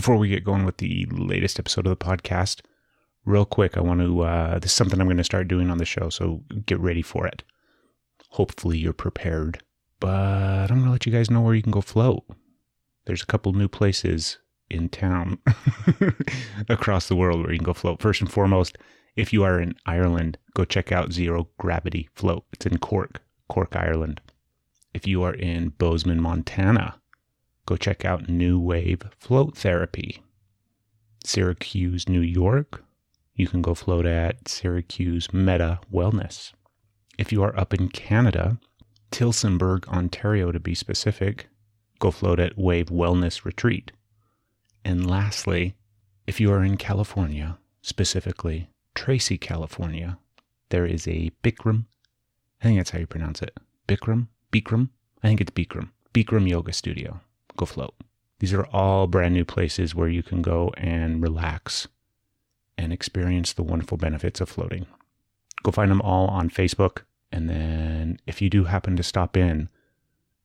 Before we get going with the latest episode of the podcast, real quick, I want to, this is something I'm going to start doing on the show, so get ready for it. Hopefully you're prepared. But I'm going to let you guys know where you can go float. There's a couple new places in town across the world where you can go float. First and foremost, if you are in Ireland, go check out Zero Gravity Float. It's in Cork, Ireland. If you are in Bozeman, Montana, go check out New Wave Float Therapy. Syracuse, New York, you can go float at Syracuse Meta Wellness. If you are up in Canada, Tillsonburg, Ontario to be specific, go float at Wave Wellness Retreat. And lastly, if you are in California, specifically Tracy, California, there is a Bikram, I think that's how you pronounce it, Bikram, I think it's Bikram Yoga Studio. Go float. These are all brand new places where you can go and relax and experience the wonderful benefits of floating. Go find them all on Facebook. And then if you do happen to stop in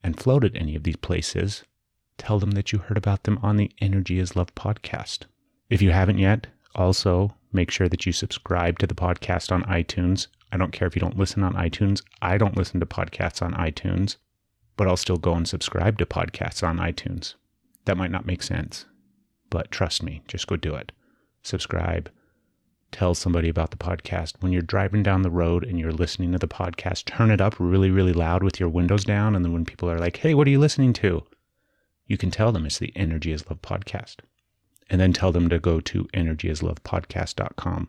and float at any of these places, tell them that you heard about them on the Energy is Love podcast. If you haven't yet, also make sure that you subscribe to the podcast on iTunes. I don't care if you don't listen on iTunes. I don't listen to podcasts on iTunes, but I'll still go and subscribe to podcasts on iTunes. That might not make sense, but trust me, just go do it. Subscribe. Tell somebody about the podcast. When you're driving down the road and you're listening to the podcast, turn it up really, really loud with your windows down. And then when people are like, hey, what are you listening to? You can tell them it's the Energy is Love podcast. And then tell them to go to energyislovepodcast.com.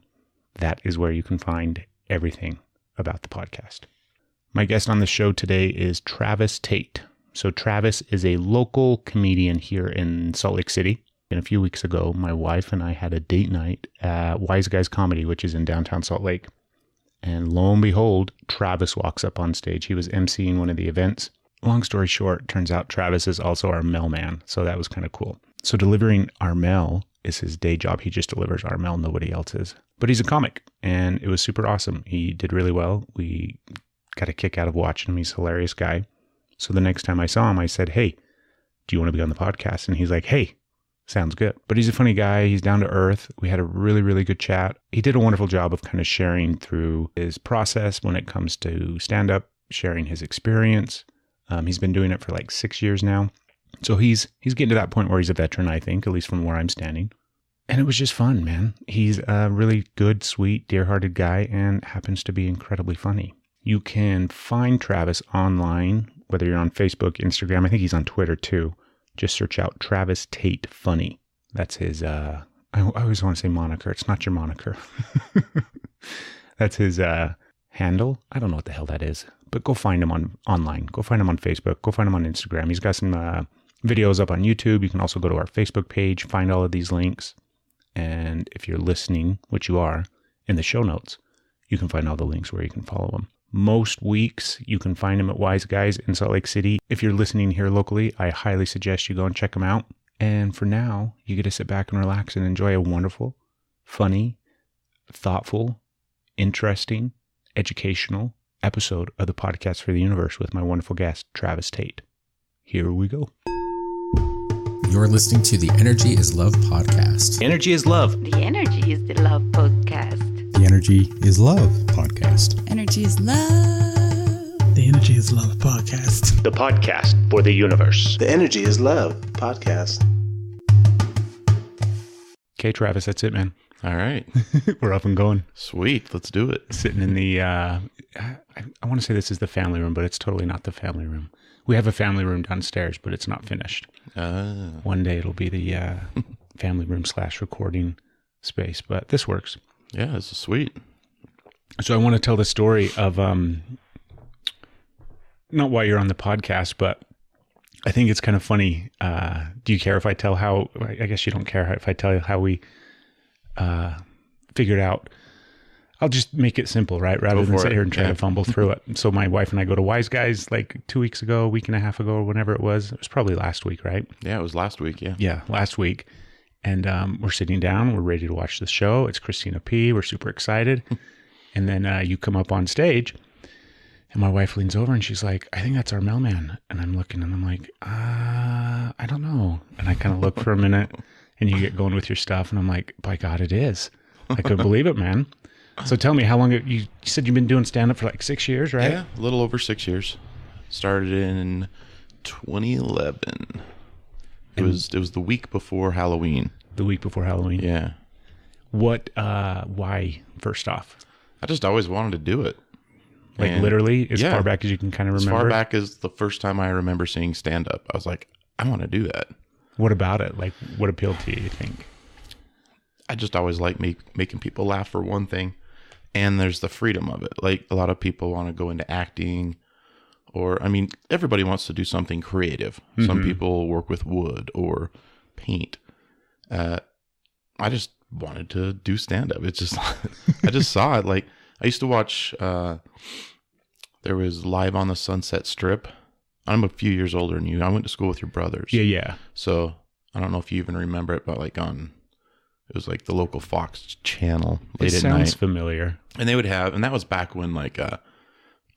That is where you can find everything about the podcast. My guest on the show today is Travis Tate. So Travis is a local comedian here in Salt Lake City. And a few weeks ago, my wife and I had a date night at Wiseguy's Comedy, which is in downtown Salt Lake. And lo and behold, Travis walks up on stage. He was emceeing one of the events. Long story short, turns out Travis is also our mailman. So that was kind of cool. So delivering our mail is his day job. He just delivers our mail, nobody else's. But he's a comic, and it was super awesome. He did really well. We got a kick out of watching him. He's a hilarious guy. So the next time I saw him, I said, hey, do you want to be on the podcast? And he's like, hey, sounds good. But he's a funny guy. He's down to earth. We had a really, really good chat. He did a wonderful job of kind of sharing through his process when it comes to stand-up, sharing his experience. He's been doing it for like 6 years now. So he's getting to that point where he's a veteran, I think, at least from where I'm standing. And it was just fun, man. He's a really good, sweet, dear-hearted guy and happens to be incredibly funny. You can find Travis online, whether you're on Facebook, Instagram. I think he's on Twitter too. Just search out Travis Tate Funny. That's his, I always want to say moniker. It's not your moniker. That's his handle. I don't know what the hell that is. But go find him online. Go find him on Facebook. Go find him on Instagram. He's got some videos up on YouTube. You can also go to our Facebook page, find all of these links. And if you're listening, which you are, in the show notes, you can find all the links where you can follow him. Most weeks, you can find him at Wiseguy in Salt Lake City. If you're listening here locally, I highly suggest you go and check him out. And for now, you get to sit back and relax and enjoy a wonderful, funny, thoughtful, interesting, educational episode of the Podcast for the Universe with my wonderful guest, Travis Tate. Here we go. You're listening to the Energy is Love podcast. Energy is love. The Energy is the Love podcast. The Energy is Love podcast. Energy is love. The Energy is Love podcast. The Podcast for the Universe. The Energy is Love podcast. Okay, Travis, that's it, man. All right. We're up and going. Sweet. Let's do it. Sitting in the, I want to say this is the family room, but it's totally not the family room. We have a family room downstairs, but it's not finished. One day it'll be the family room / recording space, but this works. Yeah, this is sweet. So I want to tell the story of, not why you're on the podcast, but I think it's kind of funny. Do you care if I tell how, I guess you don't care if I tell you how we figured out. I'll just make it simple, right? Rather than sit here and try to fumble through it. So my wife and I go to Wiseguy like 2 weeks ago, a week and a half ago, or whenever it was. It was probably last week, right? Yeah, it was last week, yeah. Yeah, last week. And we're sitting down. We're ready to watch the show. It's Christina P. We're super excited. And then you come up on stage. And my wife leans over and she's like, I think that's our mailman. And I'm looking and I'm like, I don't know. And I kind of look for a minute. and you get going with your stuff. And I'm like, by God, it is. I couldn't believe it, man. So tell me, how long you said you've been doing stand-up for like 6 years, right? Yeah, a little over 6 years. Started in 2011. It was the week before Halloween. The week before Halloween. Yeah. Why, first off? I just always wanted to do it. Like literally as far back as you can kind of remember? As far back as the first time I remember seeing stand-up. I was like, I want to do that. What about it? Like, what appealed to you think? I just always like making people laugh, for one thing. And there's the freedom of it. Like, a lot of people want to go into acting, or, I mean, everybody wants to do something creative. Mm-hmm. Some people work with wood or paint. I just wanted to do stand-up. It's just, I just saw it. Like, I used to watch, there was Live on the Sunset Strip. I'm a few years older than you. I went to school with your brothers. Yeah. So I don't know if you even remember it, but like it was like the local Fox channel late at night. Sounds familiar. And they would have, and that was back when like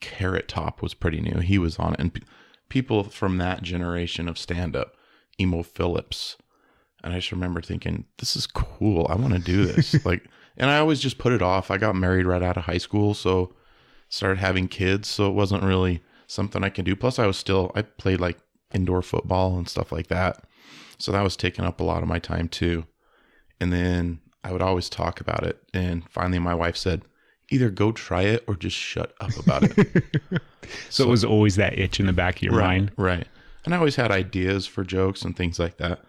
Carrot Top was pretty new. He was on it. And people from that generation of stand-up, Emo Phillips. And I just remember thinking, this is cool. I want to do this. Like, and I always just put it off. I got married right out of high school, so started having kids. So it wasn't really something I can do. Plus I played like indoor football and stuff like that. So that was taking up a lot of my time too. And then I would always talk about it. And finally my wife said, either go try it or just shut up about it. So it was always that itch in the back of your mind. Right. And I always had ideas for jokes and things like that.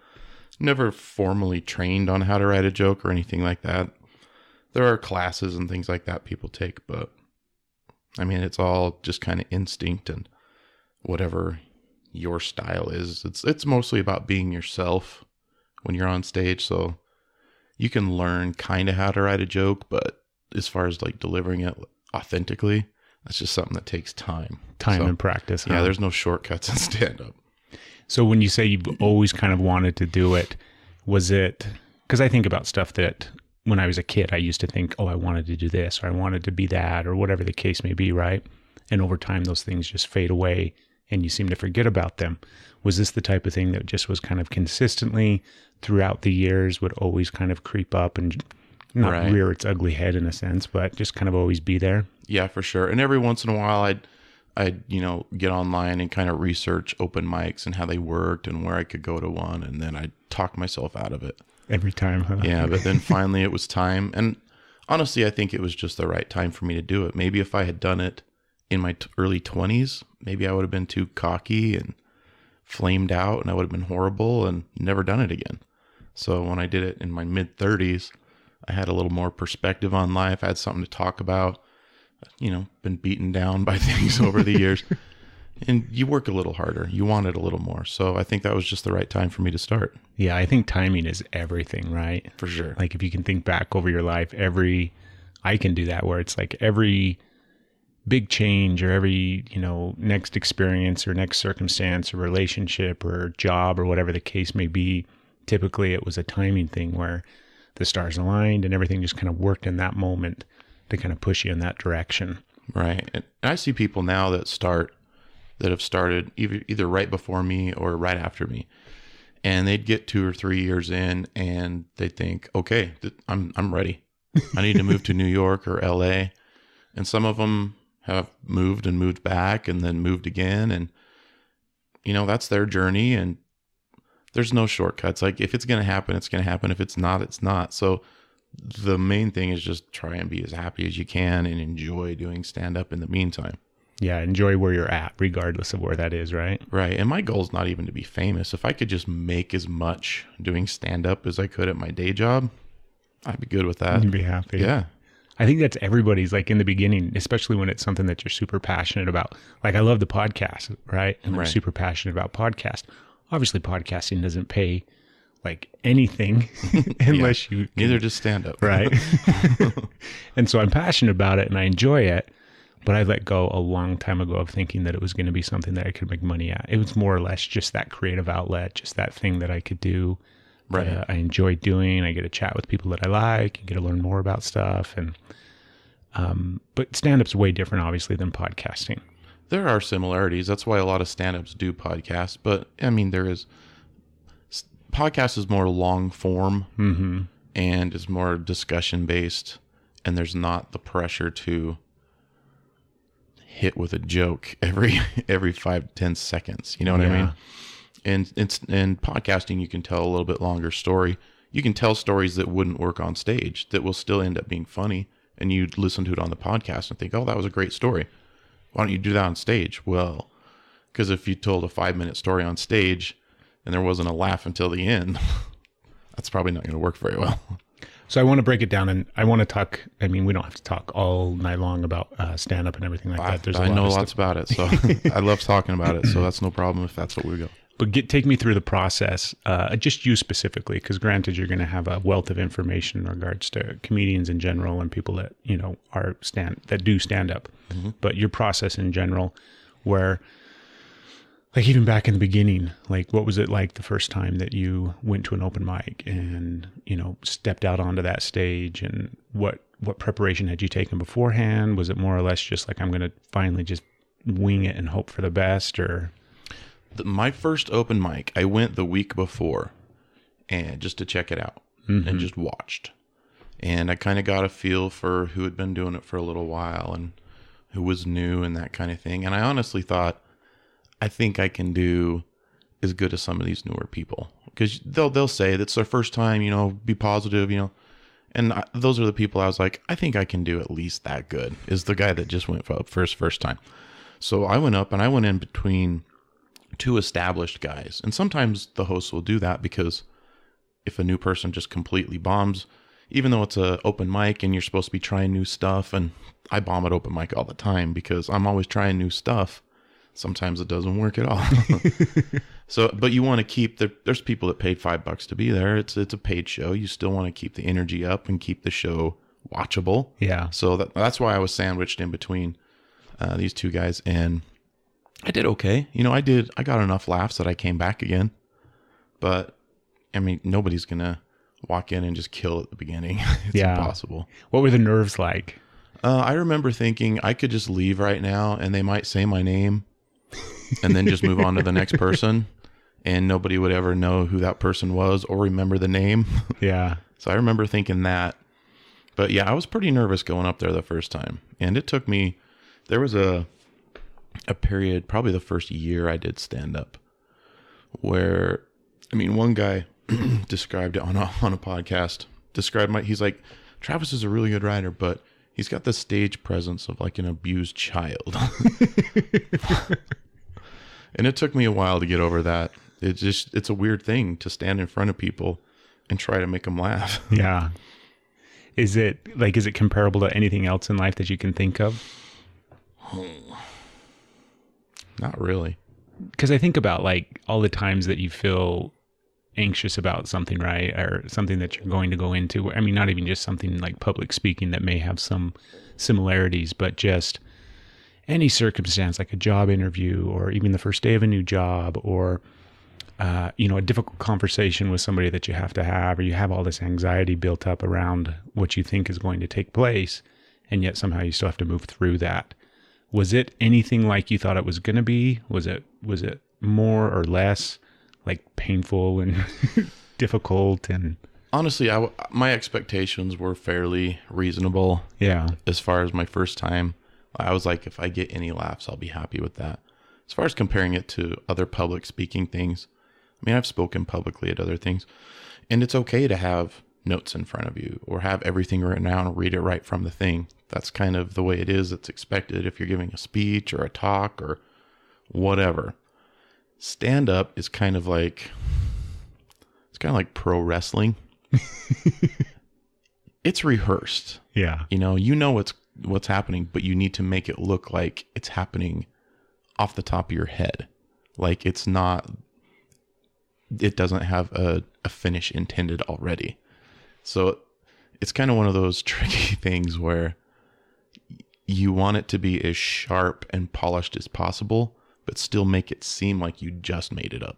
Never formally trained on how to write a joke or anything like that. There are classes and things like that people take, but I mean, it's all just kind of instinct and whatever your style is. It's mostly about being yourself when you're on stage. So you can learn kind of how to write a joke, but as far as like delivering it authentically, that's just something that takes time. And practice. Yeah, there's no shortcuts in stand-up. So when you say you've always kind of wanted to do it, was it, because I think about stuff that when I was a kid, I used to think, oh, I wanted to do this, or I wanted to be that, or whatever the case may be, right? And over time, those things just fade away and you seem to forget about them. Was this the type of thing that just was kind of consistently throughout the years would always kind of creep up and not rear its ugly head in a sense, but just kind of always be there? Yeah, for sure. And every once in a while, I'd get online and kind of research open mics and how they worked and where I could go to one, and then I'd talk myself out of it. Every time, huh? Yeah, but then finally it was time. And honestly, I think it was just the right time for me to do it. Maybe if I had done it in my early 20s, maybe I would have been too cocky and flamed out, and I would have been horrible and never done it again. So when I did it in my mid 30s, I had a little more perspective on life. I had something to talk about. Been beaten down by things over the years, and you work a little harder. You want it a little more. So I think that was just the right time for me to start. Yeah, I think timing is everything, right? For sure. Like if you can think back over your life, I can do that, where it's like every big change or every, next experience or next circumstance or relationship or job or whatever the case may be, typically it was a timing thing where the stars aligned and everything just kind of worked in that moment to kind of push you in that direction. Right. And I see people now that have started either right before me or right after me, and they'd get 2 or 3 years in and they think, okay, I'm ready. I need to move to New York or LA. And some of them have moved and moved back and then moved again. And, that's their journey, and there's no shortcuts. Like if it's going to happen, it's going to happen. If it's not, it's not. So the main thing is just try and be as happy as you can and enjoy doing stand-up in the meantime. Yeah, enjoy where you're at, regardless of where that is, right? Right. And my goal is not even to be famous. If I could just make as much doing stand-up as I could at my day job, I'd be good with that. You'd be happy. Yeah. I think that's everybody's, like in the beginning, especially when it's something that you're super passionate about. Like I love the podcast, right? And I'm super passionate about podcast. Obviously, podcasting doesn't pay like anything unless you... Neither does stand-up. Right. And so I'm passionate about it and I enjoy it. But I let go a long time ago of thinking that it was going to be something that I could make money at. It was more or less just that creative outlet, just that thing that I could do. Right. I enjoy doing. I get to chat with people that I like and get to learn more about stuff. And but stand-up's way different, obviously, than podcasting. There are similarities. That's why a lot of stand-ups do podcasts. But, I mean, podcast is more long form Mm-hmm. and is more discussion based, and there's not the pressure to hit with a joke every 5-10 seconds. You know what I mean? And in podcasting, you can tell a little bit longer story. You can tell stories that wouldn't work on stage that will still end up being funny, and you listen to it on the podcast and think, oh, that was a great story. Why don't you do that on stage? Well, because if you told a 5-minute story on stage and there wasn't a laugh until the end, that's probably not going to work very well. So I want to break it down, and I want to talk. I mean, we don't have to talk all night long about stand-up and everything like that. I know lots about it, so I love talking about it. So that's no problem if that's what we go. But take me through the process, just you specifically, because granted, you're going to have a wealth of information in regards to comedians in general and people that that do stand up. Mm-hmm. But your process in general, where, like, even back in the beginning, like, what was it like the first time that you went to an open mic and stepped out onto that stage, and what preparation had you taken beforehand? Was it more or less just like, I'm going to finally just wing it and hope for the best, or? My first open mic, I went the week before, and just to check it out, mm-hmm. and just watched. And I kind of got a feel for who had been doing it for a little while and who was new and that kind of thing. And I honestly thought, I think I can do as good as some of these newer people, because they'll say that's their first time, be positive, And those are the people I was like, I think I can do at least that good, is the guy that just went up first time. So I went up, and I went in between two established guys. And sometimes the hosts will do that, because if a new person just completely bombs, even though it's an open mic and you're supposed to be trying new stuff, and I bomb at open mic all the time because I'm always trying new stuff, sometimes it doesn't work at all. So, but you want to keep there's people that paid $5 to be there. It's a paid show. You still want to keep the energy up and keep the show watchable. Yeah. So that's why I was sandwiched in between these two guys, and I did okay. I got enough laughs that I came back again. But I mean, nobody's gonna walk in and just kill at the beginning. It's impossible. What were the nerves like? I remember thinking I could just leave right now, and they might say my name, and then just move on to the next person, and nobody would ever know who that person was or remember the name. Yeah. So I remember thinking that. But yeah, I was pretty nervous going up there the first time, and it took me. There was a period, probably the first year I did stand up, where, I mean, one guy described it on a podcast. He's like, Travis is a really good writer, but he's got the stage presence of like an abused child. And it took me a while to get over that. It's a weird thing to stand in front of people and try to make them laugh. Yeah. Is it comparable to anything else in life that you can think of? Not really. Because I think about like all the times that you feel anxious about something, right? Or something that you're going to go into. I mean, not even just something like public speaking that may have some similarities, but just any circumstance, like a job interview, or even the first day of a new job, or, a difficult conversation with somebody that you have to have, or you have all this anxiety built up around what you think is going to take place. And yet somehow you still have to move through that. Was it anything like you thought it was going to be? Was it more or less like painful and difficult? And honestly, my expectations were fairly reasonable. Yeah. As far as my first time, I was like, if I get any laughs, I'll be happy with that. As far as comparing it to other public speaking things, I mean, I've spoken publicly at other things, and it's okay to have notes in front of you or have everything written down and read it right from the thing. That's kind of the way it is. It's expected if you're giving a speech or a talk or whatever. Stand up is kind of like pro wrestling. It's rehearsed. Yeah. You know what's happening, but you need to make it look like it's happening off the top of your head. Like it doesn't have a finish intended already. So it's kind of one of those tricky things where you want it to be as sharp and polished as possible, but still make it seem like you just made it up.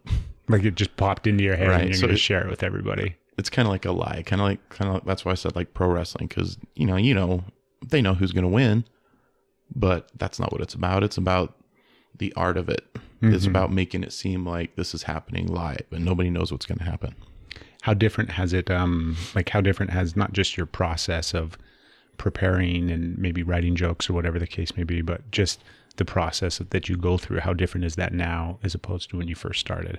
Like it just popped into your head, right, and you're going to share it with everybody. It's kind of like a lie. Kind of like that's why I said like pro wrestling, because they know who's going to win, but that's not what it's about. It's about the art of it. It's about making it seem like this is happening live and nobody knows what's going to happen. How different has it, how different has not just your process of preparing and maybe writing jokes or whatever the case may be, but just the process that you go through, how different is that now as opposed to when you first started?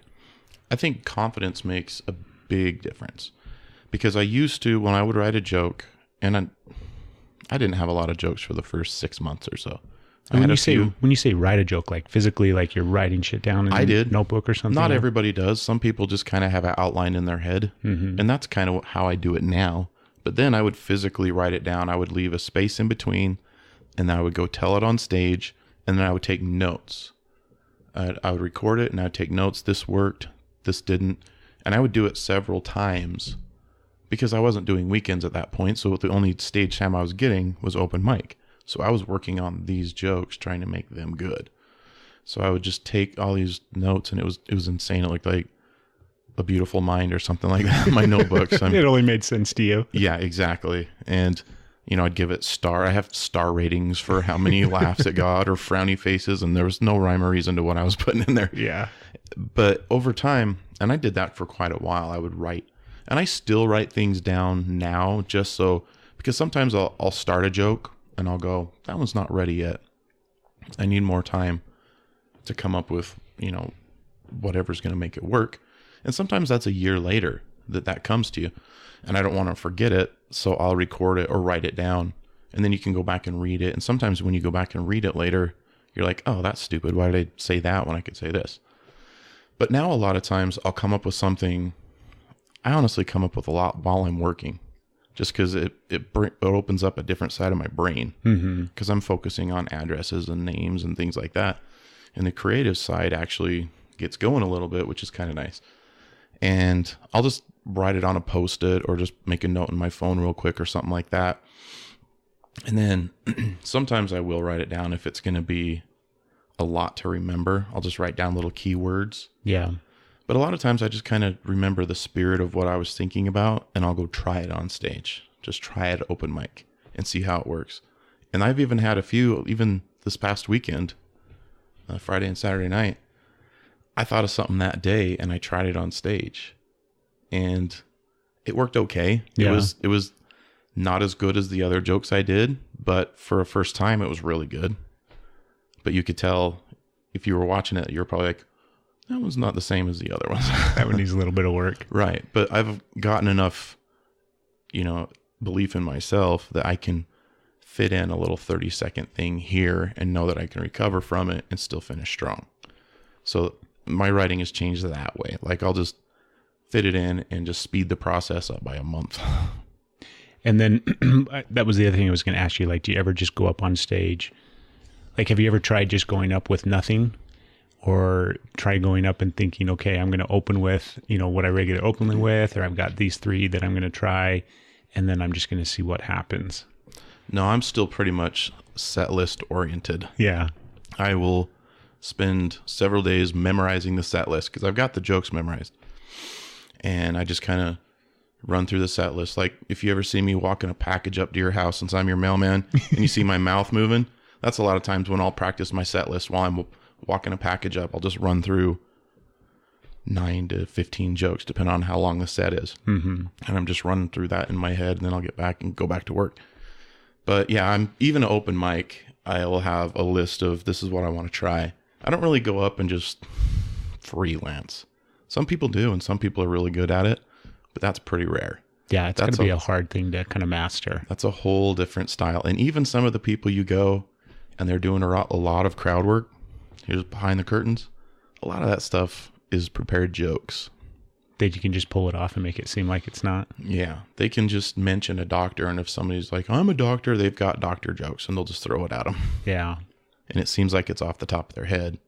I think confidence makes a big difference, because I used to, when I would write a joke, and I didn't have a lot of jokes for the first 6 months or so. When you say write a joke, like physically, like you're writing shit down in a notebook or something? Not everybody does. Some people just kind of have an outline in their head. And that's kind of how I do it now. But then I would physically write it down. I would leave a space in between, and then I would go tell it on stage, and then I would take notes. I would record it, and I would take notes. This worked. This didn't. And I would do it several times because I wasn't doing weekends at that point. So the only stage time I was getting was open mic. So I was working on these jokes, trying to make them good. So I would just take all these notes, and it was insane. It looked like A Beautiful Mind or something like that in my notebooks. It only made sense to you. Yeah, exactly. And, I'd give it I have star ratings for how many laughs it got or frowny faces, and there was no rhyme or reason to what I was putting in there. Yeah. But over time, and I did that for quite a while, I would write. And I still write things down now just so, because sometimes I'll start a joke, and I'll go, that one's not ready yet. I need more time to come up with, whatever's going to make it work. And sometimes that's a year later that comes to you. And I don't want to forget it, so I'll record it or write it down. And then you can go back and read it. And sometimes when you go back and read it later, you're like, oh, that's stupid. Why did I say that when I could say this? But now a lot of times I'll come up with something. I honestly come up with a lot while I'm working. Just because it opens up a different side of my brain, because I'm focusing on addresses and names and things like that. And the creative side actually gets going a little bit, which is kind of nice. And I'll just write it on a Post-it or just make a note in my phone real quick or something like that. And then sometimes I will write it down if it's going to be a lot to remember. I'll just write down little keywords. Yeah. But a lot of times I just kind of remember the spirit of what I was thinking about, and I'll go try it on stage. Just try it open mic and see how it works. And I've even had a few, even this past weekend, Friday and Saturday night, I thought of something that day and I tried it on stage. And it worked okay. Yeah. It was not as good as the other jokes I did, but for a first time it was really good. But you could tell if you were watching it, you're probably like, that one's not the same as the other ones. That one needs a little bit of work. Right. But I've gotten enough, belief in myself that I can fit in a little 30-second thing here and know that I can recover from it and still finish strong. So my writing has changed that way. Like I'll just fit it in and just speed the process up by a month. And then that was the other thing I was going to ask you. Like, do you ever just go up on stage? Like, have you ever tried just going up with nothing? Or try going up and thinking, okay, I'm going to open with, what I regularly open with, or I've got these 3 that I'm going to try, and then I'm just going to see what happens. No, I'm still pretty much set list oriented. Yeah. I will spend several days memorizing the set list because I've got the jokes memorized. And I just kind of run through the set list. Like if you ever see me walking a package up to your house since I'm your mailman and you see my mouth moving, that's a lot of times when I'll practice my set list while I'm walking a package up. I'll just run through 9 to 15 jokes, depending on how long the set is. And I'm just running through that in my head, and then I'll get back and go back to work. But yeah, I'm even an open mic. I will have a list of this is what I want to try. I don't really go up and just freelance. Some people do, and some people are really good at it, but that's pretty rare. Yeah, it's going to be a hard thing to kind of master. That's a whole different style. And even some of the people you go and they're doing a lot of crowd work, here's behind the curtains, a lot of that stuff is prepared jokes. That you can just pull it off and make it seem like it's not. Yeah, they can just mention a doctor, and if somebody's like, I'm a doctor, they've got doctor jokes, and they'll just throw it at them. Yeah. And it seems like it's off the top of their head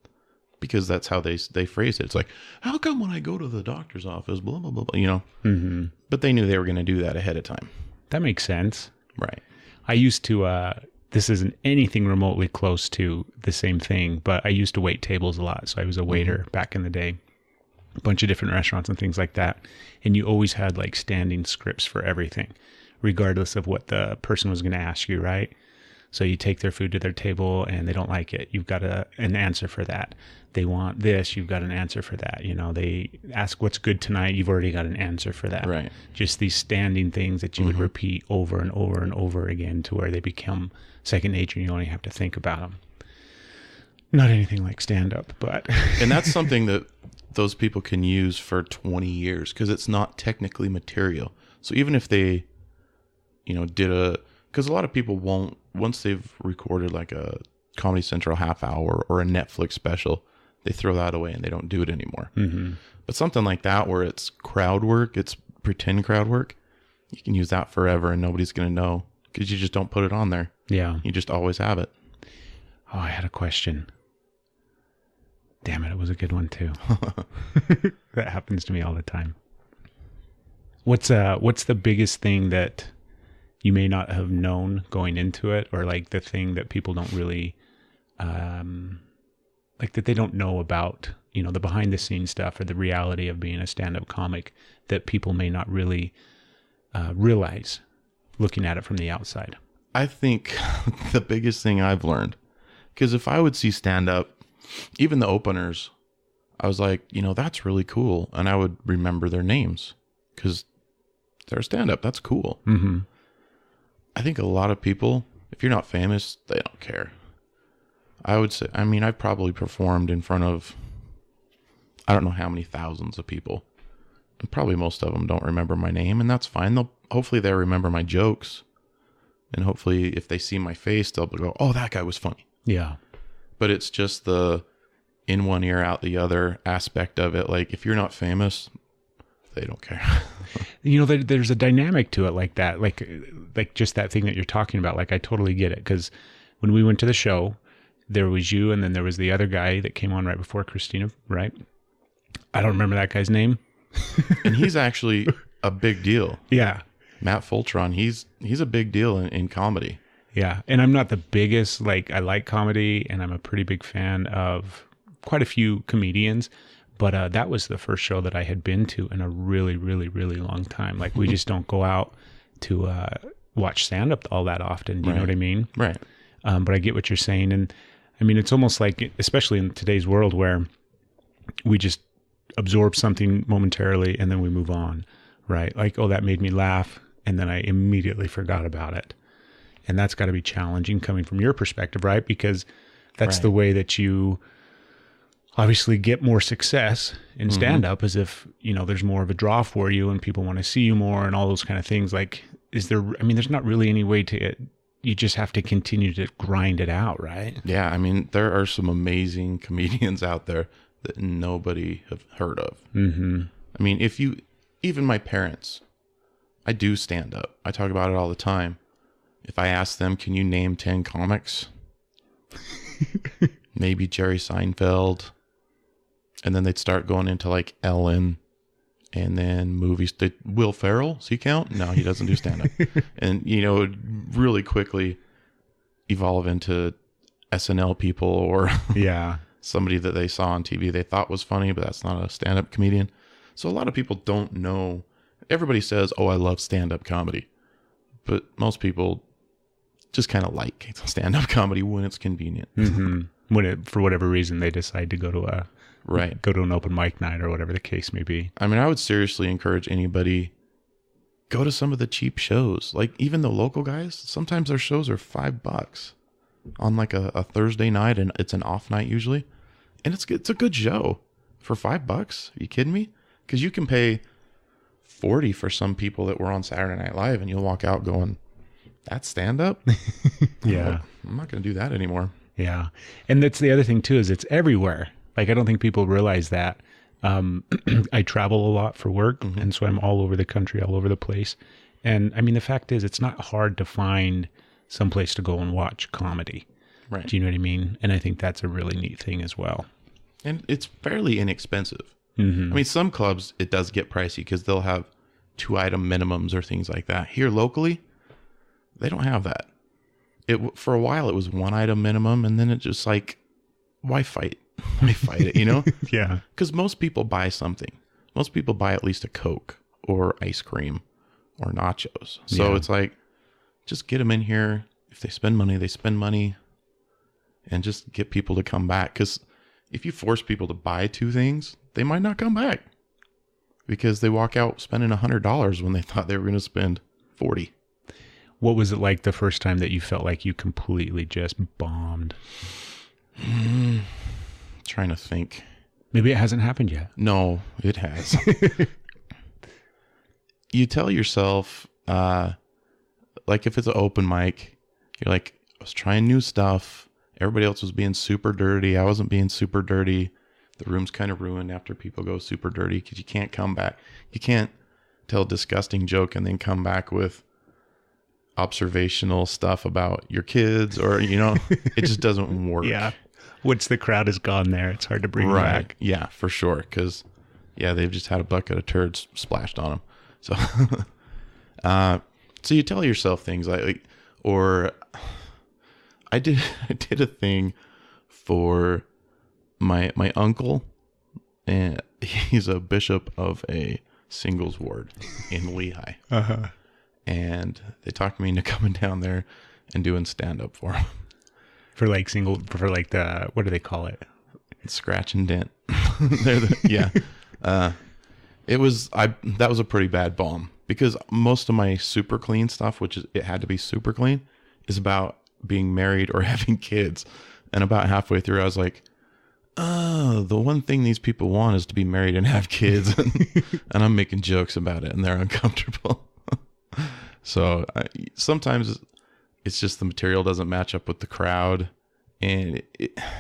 because that's how they phrase it. It's like, how come when I go to the doctor's office, blah, blah, blah, blah, But they knew they were going to do that ahead of time. That makes sense. Right. I used to, this isn't anything remotely close to the same thing, but I used to wait tables a lot. So I was a waiter back in the day, a bunch of different restaurants and things like that. And you always had like standing scripts for everything, regardless of what the person was going to ask you, right? So you take their food to their table and they don't like it. You've got an answer for that. They want this. You've got an answer for that. You know, they ask what's good tonight. You've already got an answer for that. Right. Just these standing things that you would repeat over and over and over again to where they become second nature and you only have to think about them. Not anything like stand-up, but... And that's something that those people can use for 20 years because it's not technically material. So even if they, you know, because a lot of people won't, once they've recorded like a Comedy Central half hour or a Netflix special, they throw that away and they don't do it anymore. Mm-hmm. But something like that where it's crowd work, it's pretend crowd work, you can use that forever and nobody's going to know because you just don't put it on there. Yeah. You just always have it. Oh, I had a question. Damn it, it was a good one too. That happens to me all the time. What's the biggest thing that you may not have known going into it, or like the thing that people don't really, like that they don't know about, you know, the behind the scenes stuff or the reality of being a stand-up comic that people may not really realize looking at it from the outside? I think the biggest thing I've learned, because if I would see stand-up, even the openers, I was like, you know, that's really cool. And I would remember their names because they're stand-up. That's cool. Mm-hmm. I think a lot of people, if you're not famous, they don't care. I would say, I mean, I've probably performed in front of, I don't know how many thousands of people. And probably most of them don't remember my name, and that's fine. Hopefully they remember my jokes. And hopefully if they see my face, they'll go, oh, that guy was funny. Yeah. But it's just the in one ear, out the other aspect of it. Like, if you're not famous, they don't care. You know, there's a dynamic to it like that. Like just that thing that you're talking about. Like, I totally get it. Because when we went to the show, there was you, and then there was the other guy that came on right before Christina, right? I don't remember that guy's name. And he's actually a big deal. Yeah. Matt Fultron, he's a big deal in comedy. Yeah. And I'm not the biggest, like, I like comedy and I'm a pretty big fan of quite a few comedians, but that was the first show that I had been to in a really, really, really long time. Like, we just don't go out to watch stand-up all that often. Do you know what I mean? Right. But I get what you're saying. And I mean, it's almost like, especially in today's world where we just absorb something momentarily and then we move on, right? Like, oh, that made me laugh. And then I immediately forgot about it. And that's got to be challenging coming from your perspective, right? Because that's the way that you obviously get more success in stand-up, as if, you know, there's more of a draw for you and people want to see you more and all those kind of things. Like, there's not really any way to, you just have to continue to grind it out, right? Yeah. I mean, there are some amazing comedians out there that nobody have heard of. Mm-hmm. I mean, even my parents, I do stand up. I talk about it all the time. If I ask them, can you name 10 comics? Maybe Jerry Seinfeld. And then they'd start going into like Ellen and then movies. Will Ferrell, does he count? No, he doesn't do stand up. And, you know, it really quickly evolve into SNL people or somebody that they saw on TV they thought was funny, but that's not a stand up comedian. So a lot of people don't know. Everybody says, oh, I love stand up comedy. But most people just kind of like stand-up comedy when it's convenient. Mm-hmm. When for whatever reason they decide to go to an open mic night or whatever the case may be. I mean, I would seriously encourage anybody, go to some of the cheap shows. Like, even the local guys, sometimes their shows are $5 on like a Thursday night, and it's an off night usually. And it's a good show for $5. Are you kidding me? Because you can pay $40 for some people that were on Saturday Night Live, and you'll walk out going, that's stand up? Yeah. I'm not going to do that anymore. Yeah. And that's the other thing too, is it's everywhere. Like, I don't think people realize that. I travel a lot for work. Mm-hmm. And so I'm all over the country, all over the place. And I mean, the fact is, it's not hard to find some place to go and watch comedy. Right. Do you know what I mean? And I think that's a really neat thing as well. And it's fairly inexpensive. Mm-hmm. I mean, some clubs, it does get pricey because they'll have 2-item minimums or things like that. Here locally, they don't have that. For a while, it was 1-item minimum, and then it just like, why fight? Why fight it, you know? Yeah. Because most people buy something. Most people buy at least a Coke or ice cream or nachos. So it's like, just get them in here, if they spend money, they spend money, and just get people to come back. Because if you force people to buy 2 things, they might not come back because they walk out spending $100 when they thought they were going to spend $40. What was it like the first time that you felt like you completely just bombed? Trying to think. Maybe it hasn't happened yet. No, it has. You tell yourself, like if it's an open mic, you're like, I was trying new stuff. Everybody else was being super dirty. I wasn't being super dirty. The room's kind of ruined after people go super dirty because you can't come back. You can't tell a disgusting joke and then come back with observational stuff about your kids or, it just doesn't work. Yeah. Once the crowd is gone there, it's hard to bring back. Yeah, for sure. Because, they've just had a bucket of turds splashed on them. So, so you tell yourself things like, or I did a thing for my uncle, and he's a bishop of a singles ward in Lehigh. Uh-huh. And they talked me into coming down there and doing stand up for him. For like the, what do they call it? Scratch and dent. That was a pretty bad bomb because most of my super clean stuff, which is, it had to be super clean, is about being married or having kids. And about halfway through, I was like, the one thing these people want is to be married and have kids. And I'm making jokes about it and they're uncomfortable. So sometimes it's just the material doesn't match up with the crowd, and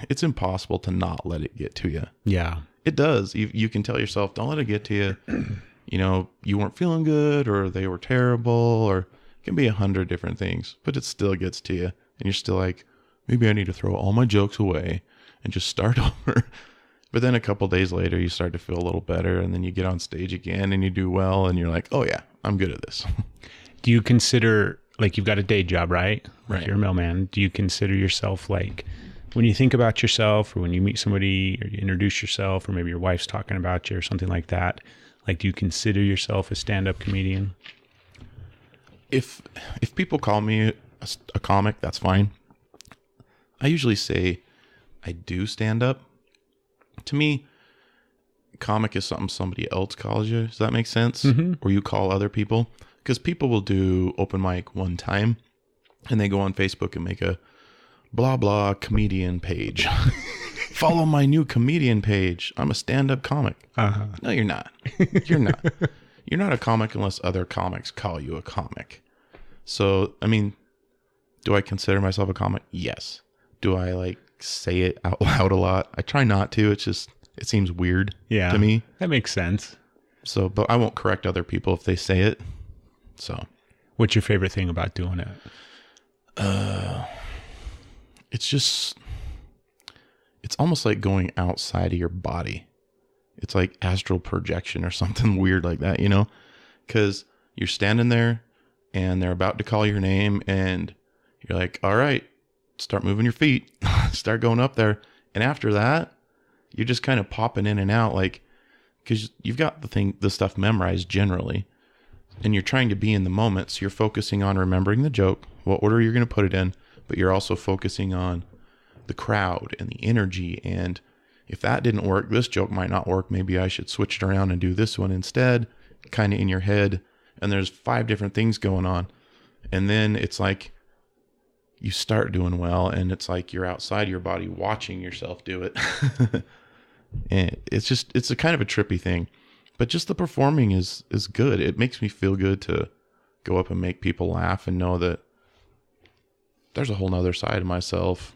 it's impossible to not let it get to you. Yeah, it does. You can tell yourself, don't let it get to you. You weren't feeling good, or they were terrible, or it can be 100 different things, but it still gets to you, and you're still like, maybe I need to throw all my jokes away and just start over. But then a couple days later, you start to feel a little better, and then you get on stage again and you do well, and you're like, oh yeah, I'm good at this. Do you consider, like, you've got a day job, right? Right. You're a mailman. Do you consider yourself, like, when you think about yourself or when you meet somebody or you introduce yourself or maybe your wife's talking about you or something like that, like, do you consider yourself a stand-up comedian? If people call me a comic, that's fine. I usually say I do stand up. To me, comic is something somebody else calls you. Does that make sense? Mm-hmm. Or you call other people? Because people will do open mic one time and they go on Facebook and make a blah, blah comedian page. Follow my new comedian page. I'm a stand-up comic. Uh-huh. No, you're not. You're not. You're not a comic unless other comics call you a comic. So, I mean, do I consider myself a comic? Yes. Do I like say it out loud a lot? I try not to. It's just, it seems weird to me. That makes sense. So, but I won't correct other people if they say it. So, what's your favorite thing about doing it? It's almost like going outside of your body. It's like astral projection or something weird like that, because you're standing there and they're about to call your name and you're like, all right, start moving your feet, start going up there. And after that, you're just kind of popping in and out, like, because you've got the stuff memorized generally. And you're trying to be in the moment. So you're focusing on remembering the joke, what order you're going to put it in, but you're also focusing on the crowd and the energy. And if that didn't work, this joke might not work. Maybe I should switch it around and do this one instead, kind of in your head. And there's 5 different things going on. And then it's like you start doing well and it's like you're outside your body watching yourself do it. And it's a kind of a trippy thing. But just the performing is good. It makes me feel good to go up and make people laugh and know that there's a whole nother side of myself.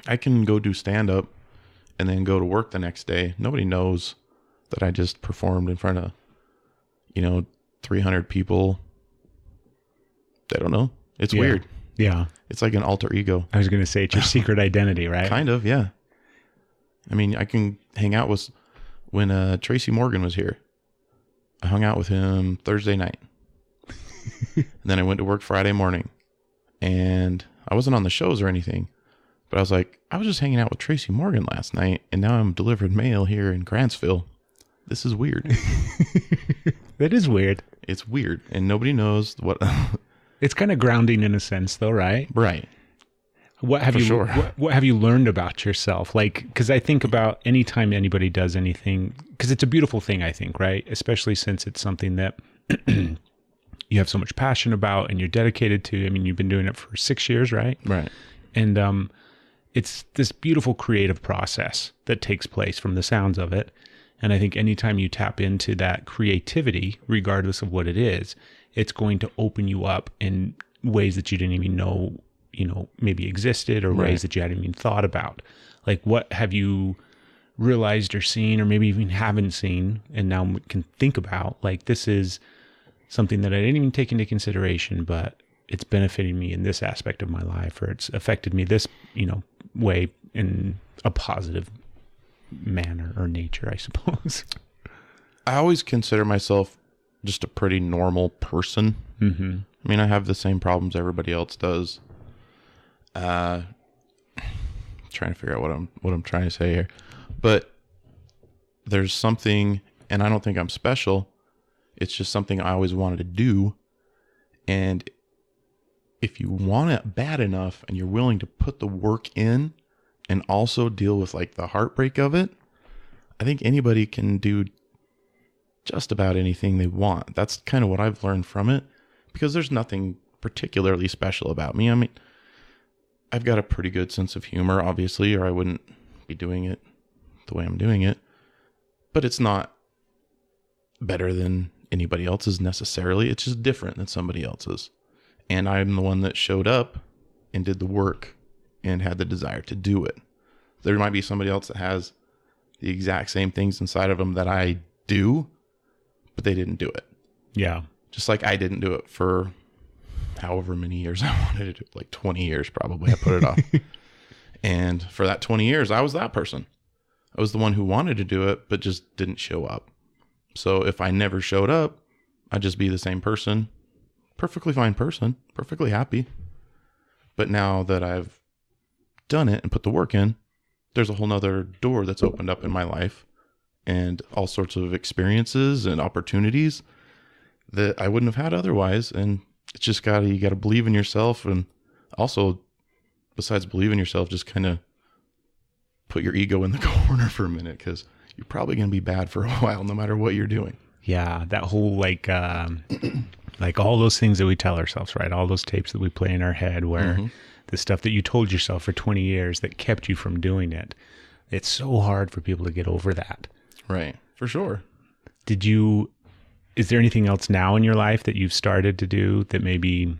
I can go do stand-up and then go to work the next day. Nobody knows that I just performed in front of, 300 people. They don't know. It's weird. Yeah. It's like an alter ego. I was going to say it's your secret identity, right? Kind of, yeah. I mean, I can hang out with... When Tracy Morgan was here, I hung out with him Thursday night. And then I went to work Friday morning. And I wasn't on the shows or anything. But I was like, I was just hanging out with Tracy Morgan last night. And now I'm delivering mail here in Grantsville. This is weird. That is weird. It's weird. And nobody knows what... It's kind of grounding in a sense, though, right? Right. What have what have you learned about yourself? Like, because I think about anytime anybody does anything, because it's a beautiful thing, I think, right? Especially since it's something that you have so much passion about and you're dedicated to. I mean, you've been doing it for 6 years, right? Right. And it's this beautiful creative process that takes place from the sounds of it. And I think anytime you tap into that creativity, regardless of what it is, it's going to open you up in ways that you didn't even know, maybe existed, or ways that you hadn't even thought about. Like, what have you realized or seen, or maybe even haven't seen, and now can think about? Like, this is something that I didn't even take into consideration, but it's benefiting me in this aspect of my life, or it's affected me this, way in a positive manner or nature, I suppose. I always consider myself just a pretty normal person. Mm-hmm. I mean, I have the same problems everybody else does. Trying to figure out what I'm trying to say here, but there's something, and I don't think I'm special. It's just something I always wanted to do, and if you want it bad enough and you're willing to put the work in and also deal with like the heartbreak of it, I think anybody can do just about anything they want. That's kind of what I've learned from it, because there's nothing particularly special about me. I mean, I've got a pretty good sense of humor, obviously, or I wouldn't be doing it the way I'm doing it, but it's not better than anybody else's necessarily. It's just different than somebody else's. And I'm the one that showed up and did the work and had the desire to do it. There might be somebody else that has the exact same things inside of them that I do, but they didn't do it. Yeah. Just like I didn't do it for however many years I wanted to do it, like 20 years probably. I put it off. And for that 20 years, I was that person. I was the one who wanted to do it, but just didn't show up. So if I never showed up, I'd just be the same person. Perfectly fine person, perfectly happy. But now that I've done it and put the work in, there's a whole nother door that's opened up in my life, and all sorts of experiences and opportunities that I wouldn't have had otherwise. And it's just you got to believe in yourself. And also, besides believe in yourself, just kind of put your ego in the corner for a minute, because you're probably going to be bad for a while, no matter what you're doing. Yeah. That whole, like all those things that we tell ourselves, right? All those tapes that we play in our head where the stuff that you told yourself for 20 years that kept you from doing it. It's so hard for people to get over that. Right. For sure. Is there anything else now in your life that you've started to do that maybe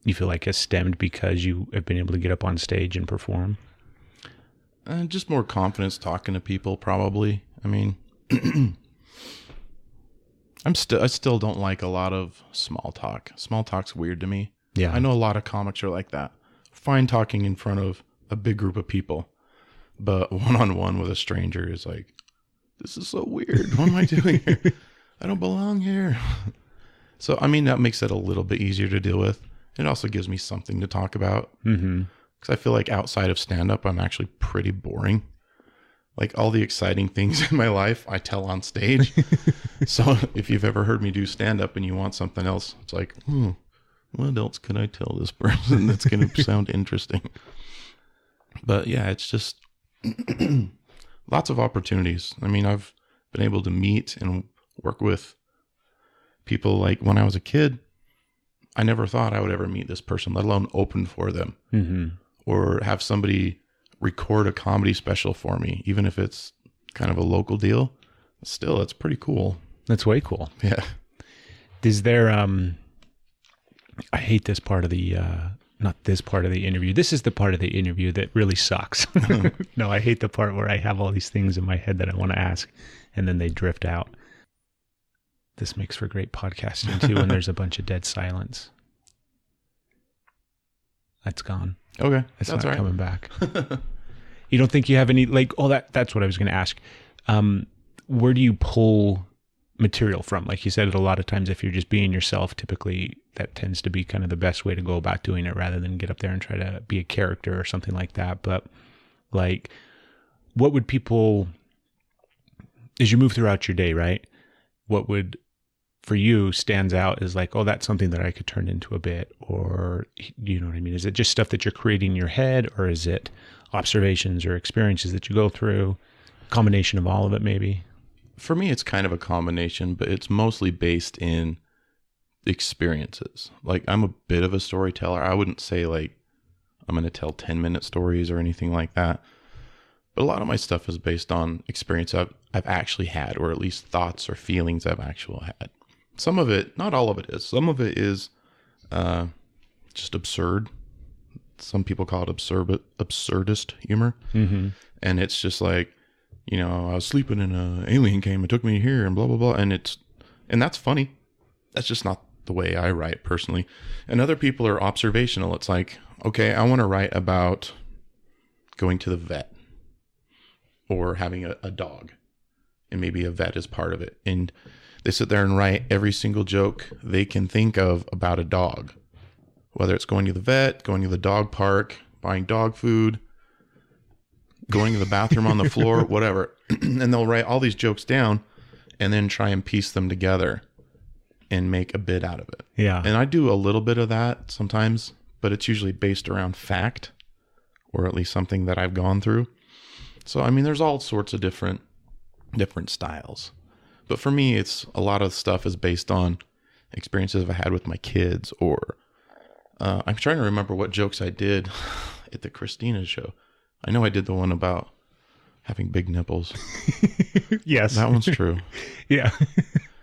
you feel like has stemmed because you have been able to get up on stage and perform? Just more confidence talking to people, probably. I mean, I still don't like a lot of small talk. Small talk's weird to me. Yeah. I know a lot of comics are like that. Fine talking in front of a big group of people, but one-on-one with a stranger is like, this is so weird. What am I doing here? I don't belong here. So, I mean, that makes it a little bit easier to deal with. It also gives me something to talk about. Mm-hmm. Because I feel like outside of stand-up, I'm actually pretty boring. Like, all the exciting things in my life, I tell on stage. So if you've ever heard me do stand-up and you want something else, it's like, what else can I tell this person that's going to sound interesting? But yeah, it's just lots of opportunities. I mean, I've been able to meet and work with people. Like, when I was a kid, I never thought I would ever meet this person, let alone open for them. Mm-hmm. Or have somebody record a comedy special for me, even if it's kind of a local deal. Still, it's pretty cool. That's way cool. Yeah. Is there, I hate this part of the, not this part of the interview. This is the part of the interview that really sucks. No, I hate the part where I have all these things in my head that I want to ask and then they drift out. This makes for great podcasting too when there's a bunch of dead silence. That's gone. Okay. It's that's not right. coming back. You don't think you have any, like, that's what I was going to ask. Where do you pull material from? Like you said, a lot of times if you're just being yourself, typically that tends to be kind of the best way to go about doing it, rather than get up there and try to be a character or something like that. But like, what would people, as you move throughout your day, right? What would for you stands out as like, oh, that's something that I could turn into a bit, or you know what I mean? Is it just stuff that you're creating in your head, or is it observations or experiences that you go through? Combination of all of it, maybe? For me, it's kind of a combination, but it's mostly based in experiences. Like, I'm a bit of a storyteller. I wouldn't say like I'm going to tell 10-minute stories or anything like that. But a lot of my stuff is based on experience I've actually had, or at least thoughts or feelings I've actually had. Some of it, not all of it is. Some of it is just absurd. Some people call it absurdist humor. Mm-hmm. And it's just like, you know, I was sleeping and an alien came and took me here and blah, blah, blah. And that's funny. That's just not the way I write personally. And other people are observational. It's like, okay, I want to write about going to the vet or having a dog, and maybe a vet is part of it. And they sit there and write every single joke they can think of about a dog, whether it's going to the vet, going to the dog park, buying dog food, going to the bathroom on the floor, whatever. And they'll write all these jokes down and then try and piece them together and make a bit out of it. Yeah. And I do a little bit of that sometimes, but it's usually based around fact, or at least something that I've gone through. So, I mean, there's all sorts of different styles. But for me, it's a lot of stuff is based on experiences I've had with my kids, or I'm trying to remember what jokes I did at the Christina show. I know I did the one about having big nipples. Yes. That one's true. Yeah.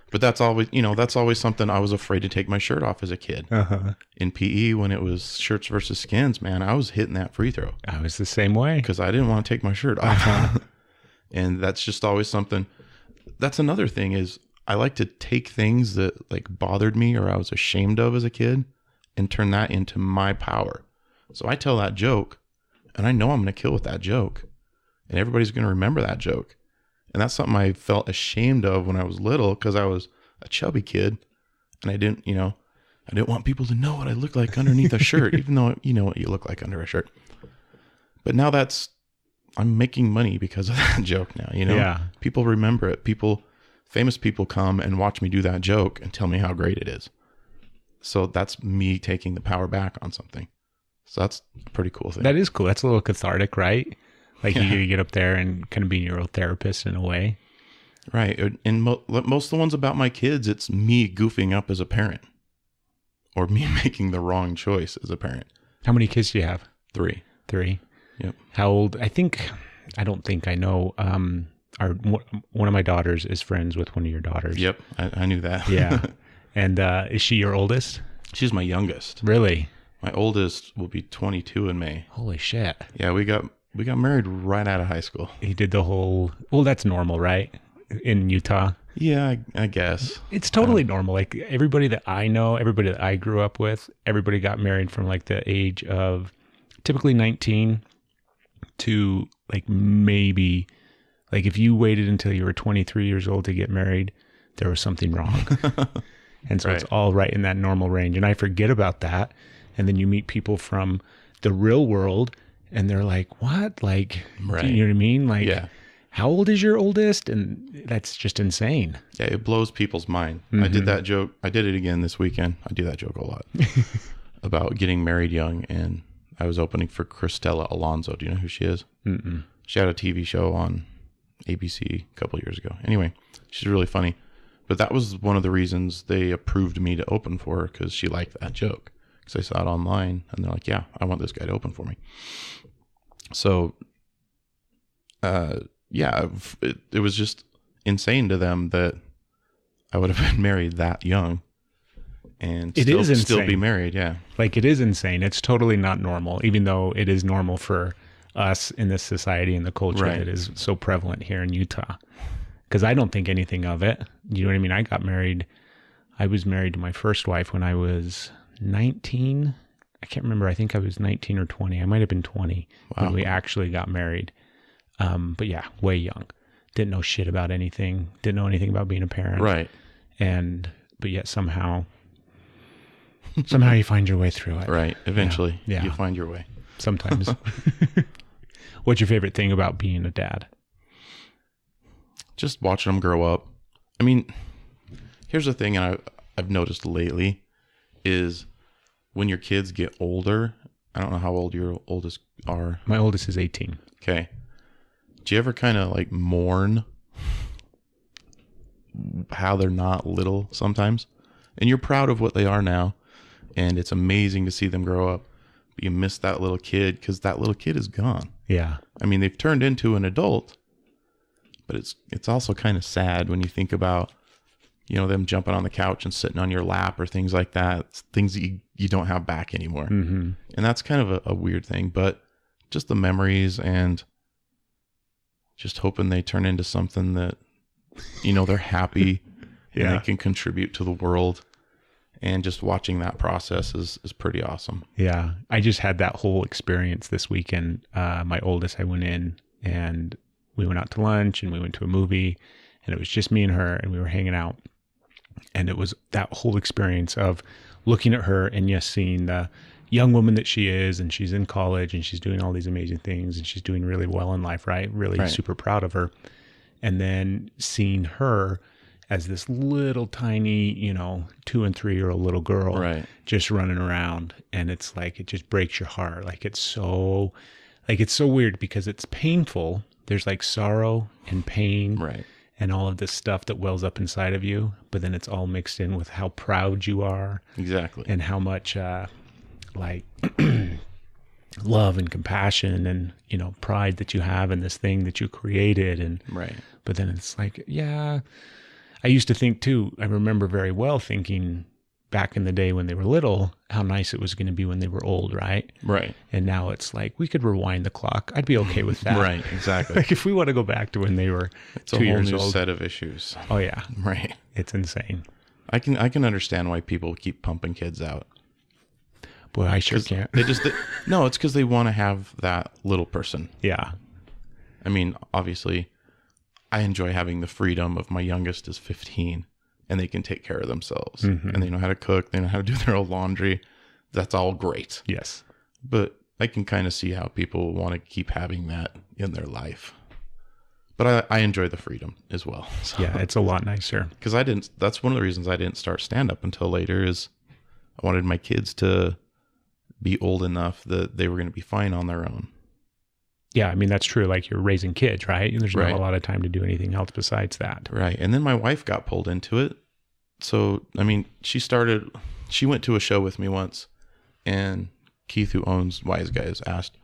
But that's always something I was afraid to take my shirt off as a kid. Uh-huh. In PE, when it was shirts versus skins, man, I was hitting that free throw. I was the same way. Because I didn't want to take my shirt off. Uh-huh. And that's just always something. That's another thing is I like to take things that like bothered me or I was ashamed of as a kid and turn that into my power. So I tell that joke and I know I'm going to kill with that joke. And everybody's going to remember that joke. And that's something I felt ashamed of when I was little because I was a chubby kid and I didn't want people to know what I look like underneath a shirt, even though you know what you look like under a shirt. But now I'm making money because of that joke now, you know? Yeah. People remember it. Famous people come and watch me do that joke and tell me how great it is. So that's me taking the power back on something. So that's a pretty cool thing. That is cool. That's a little cathartic, right? Like you get up there and kind of be your own therapist in a way. Right. And most of the ones about my kids, it's me goofing up as a parent or me making the wrong choice as a parent. How many kids do you have? 3. Yep. How old? I don't think I know. One of my daughters is friends with one of your daughters. Yep. I knew that. Yeah. And is she your oldest? She's my youngest. Really? My oldest will be 22 in May. Holy shit. Yeah, we got married right out of high school. He did the whole, well, that's normal, right? In Utah. Yeah, I guess. It's totally normal. Like everybody that I know, everybody that I grew up with, everybody got married from like the age of typically 19 to like maybe, like if you waited until you were 23 years old to get married, there was something wrong. And so It's all right in that normal range. And I forget about that. And then you meet people from the real world and they're like, what? Like, right. You know what I mean? Like, yeah. How old is your oldest? And that's just insane. Yeah, it blows people's mind. Mm-hmm. I did that joke. I did it again this weekend. I do that joke a lot about getting married young. And I was opening for Cristela Alonso. Do you know who she is? Mm-mm. She had a TV show on ABC a couple years ago. Anyway, she's really funny. But that was one of the reasons they approved me to open for her, because she liked that joke. Because I saw it online and they're like, yeah, I want this guy to open for me. So, it was just insane to them that I would have been married that young and still be married. Yeah. Like it is insane. It's totally not normal, even though it is normal for us in this society and the culture that is so prevalent here in Utah. Because I don't think anything of it. You know what I mean? I was married to my first wife when I was 19. I can't remember. I think I was 19 or 20. I might have been 20 when we actually got married. But yeah, way young. Didn't know shit about anything. Didn't know anything about being a parent. Right. But yet somehow you find your way through it. Right. Eventually Yeah. you find your way. Sometimes. What's your favorite thing about being a dad? Just watching them grow up. I mean, Here's the thing, and I've noticed lately, is when your kids get older, I don't know how old your oldest are. My oldest is 18. Okay. Do you ever kind of like mourn how they're not little sometimes? And you're proud of what they are now, and it's amazing to see them grow up. But you miss that little kid because that little kid is gone. Yeah. I mean, they've turned into an adult, but it's also kind of sad when you think about, them jumping on the couch and sitting on your lap or things like that. It's things that you don't have back anymore. Mm-hmm. And that's kind of a weird thing, but just the memories and just hoping they turn into something that, they're happy and they can contribute to the world. And just watching that process is pretty awesome. Yeah. I just had that whole experience this weekend. My oldest, I went in and we went out to lunch and we went to a movie, and it was just me and her, and we were hanging out. And it was that whole experience of looking at her and yes, seeing the young woman that she is, and she's in college and she's doing all these amazing things and she's doing really well in life, right? Really super proud of her. And then seeing her as this little tiny, 2 and 3 year old little girl, just running around. And it's like, it just breaks your heart. It's so weird because it's painful. There's like sorrow and pain. Right. And all of this stuff that wells up inside of you, but then it's all mixed in with how proud you are. Exactly. And how much love and compassion and, pride that you have in this thing that you created. And but then it's like, yeah, I used to think too, I remember very well thinking back in the day when they were little, how nice it was going to be when they were old, right? Right. And now it's like, we could rewind the clock. I'd be okay with that. Right, exactly. If we want to go back to when they were it's 2 a whole years new old. set of issues. Oh yeah. Right. It's insane. I can understand why people keep pumping kids out. Boy, I sure can't. No, it's because they want to have that little person. Yeah. I mean, obviously, I enjoy having the freedom of my youngest is 15. And they can take care of themselves. Mm-hmm. And they know how to cook. They know how to do their own laundry. That's all great. Yes. But I can kind of see how people want to keep having that in their life. But I enjoy the freedom as well. So. Yeah, it's a lot nicer. Because that's one of the reasons I didn't start stand-up until later is I wanted my kids to be old enough that they were going to be fine on their own. Yeah, I mean, that's true. Like you're raising kids, right? There's not a lot of time to do anything else besides that. Right. And then my wife got pulled into it. So, I mean, she went to a show with me once, and Keith, who owns Wiseguy, asked,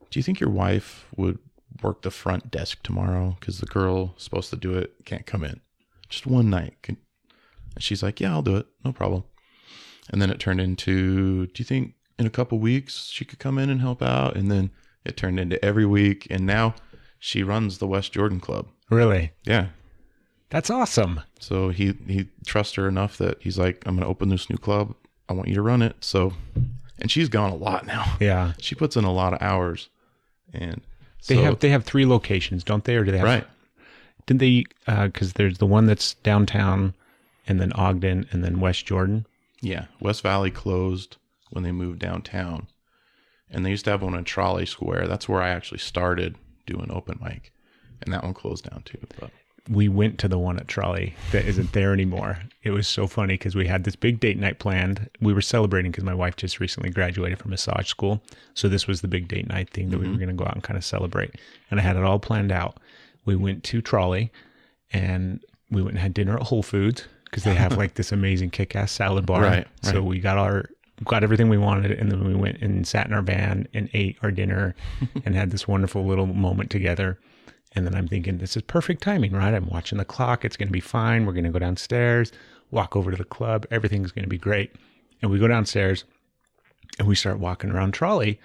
do you think your wife would work the front desk tomorrow? Because the girl supposed to do it can't come in. Just one night. And she's like, yeah, I'll do it. No problem. And then it turned into, do you think in a couple weeks she could come in and help out? And then it turned into every week, and now she runs the West Jordan Club. Really? Yeah. That's awesome. So he trusts her enough that he's like, I'm going to open this new club. I want you to run it. So, and she's gone a lot now. Yeah. She puts in a lot of hours. And so, they have 3 locations, don't they? Or do they have? Right. Didn't they, because there's the one that's downtown and then Ogden and then West Jordan. Yeah. West Valley closed when they moved downtown. And they used to have one in Trolley Square. That's where I actually started doing open mic. And that one closed down too. But we went to the one at Trolley that isn't there anymore. It was so funny because we had this big date night planned. We were celebrating because my wife just recently graduated from massage school. So this was the big date night thing that we were going to go out and kind of celebrate. And I had it all planned out. We went to Trolley and we went and had dinner at Whole Foods because they have like this amazing kick-ass salad bar. Right. So we got everything we wanted, and then we went and sat in our van and ate our dinner and had this wonderful little moment together. And then I'm thinking, this is perfect timing, right? I'm watching the clock. It's going to be fine. We're going to go downstairs, walk over to the club. Everything's going to be great. And we go downstairs and we start walking around Trolley.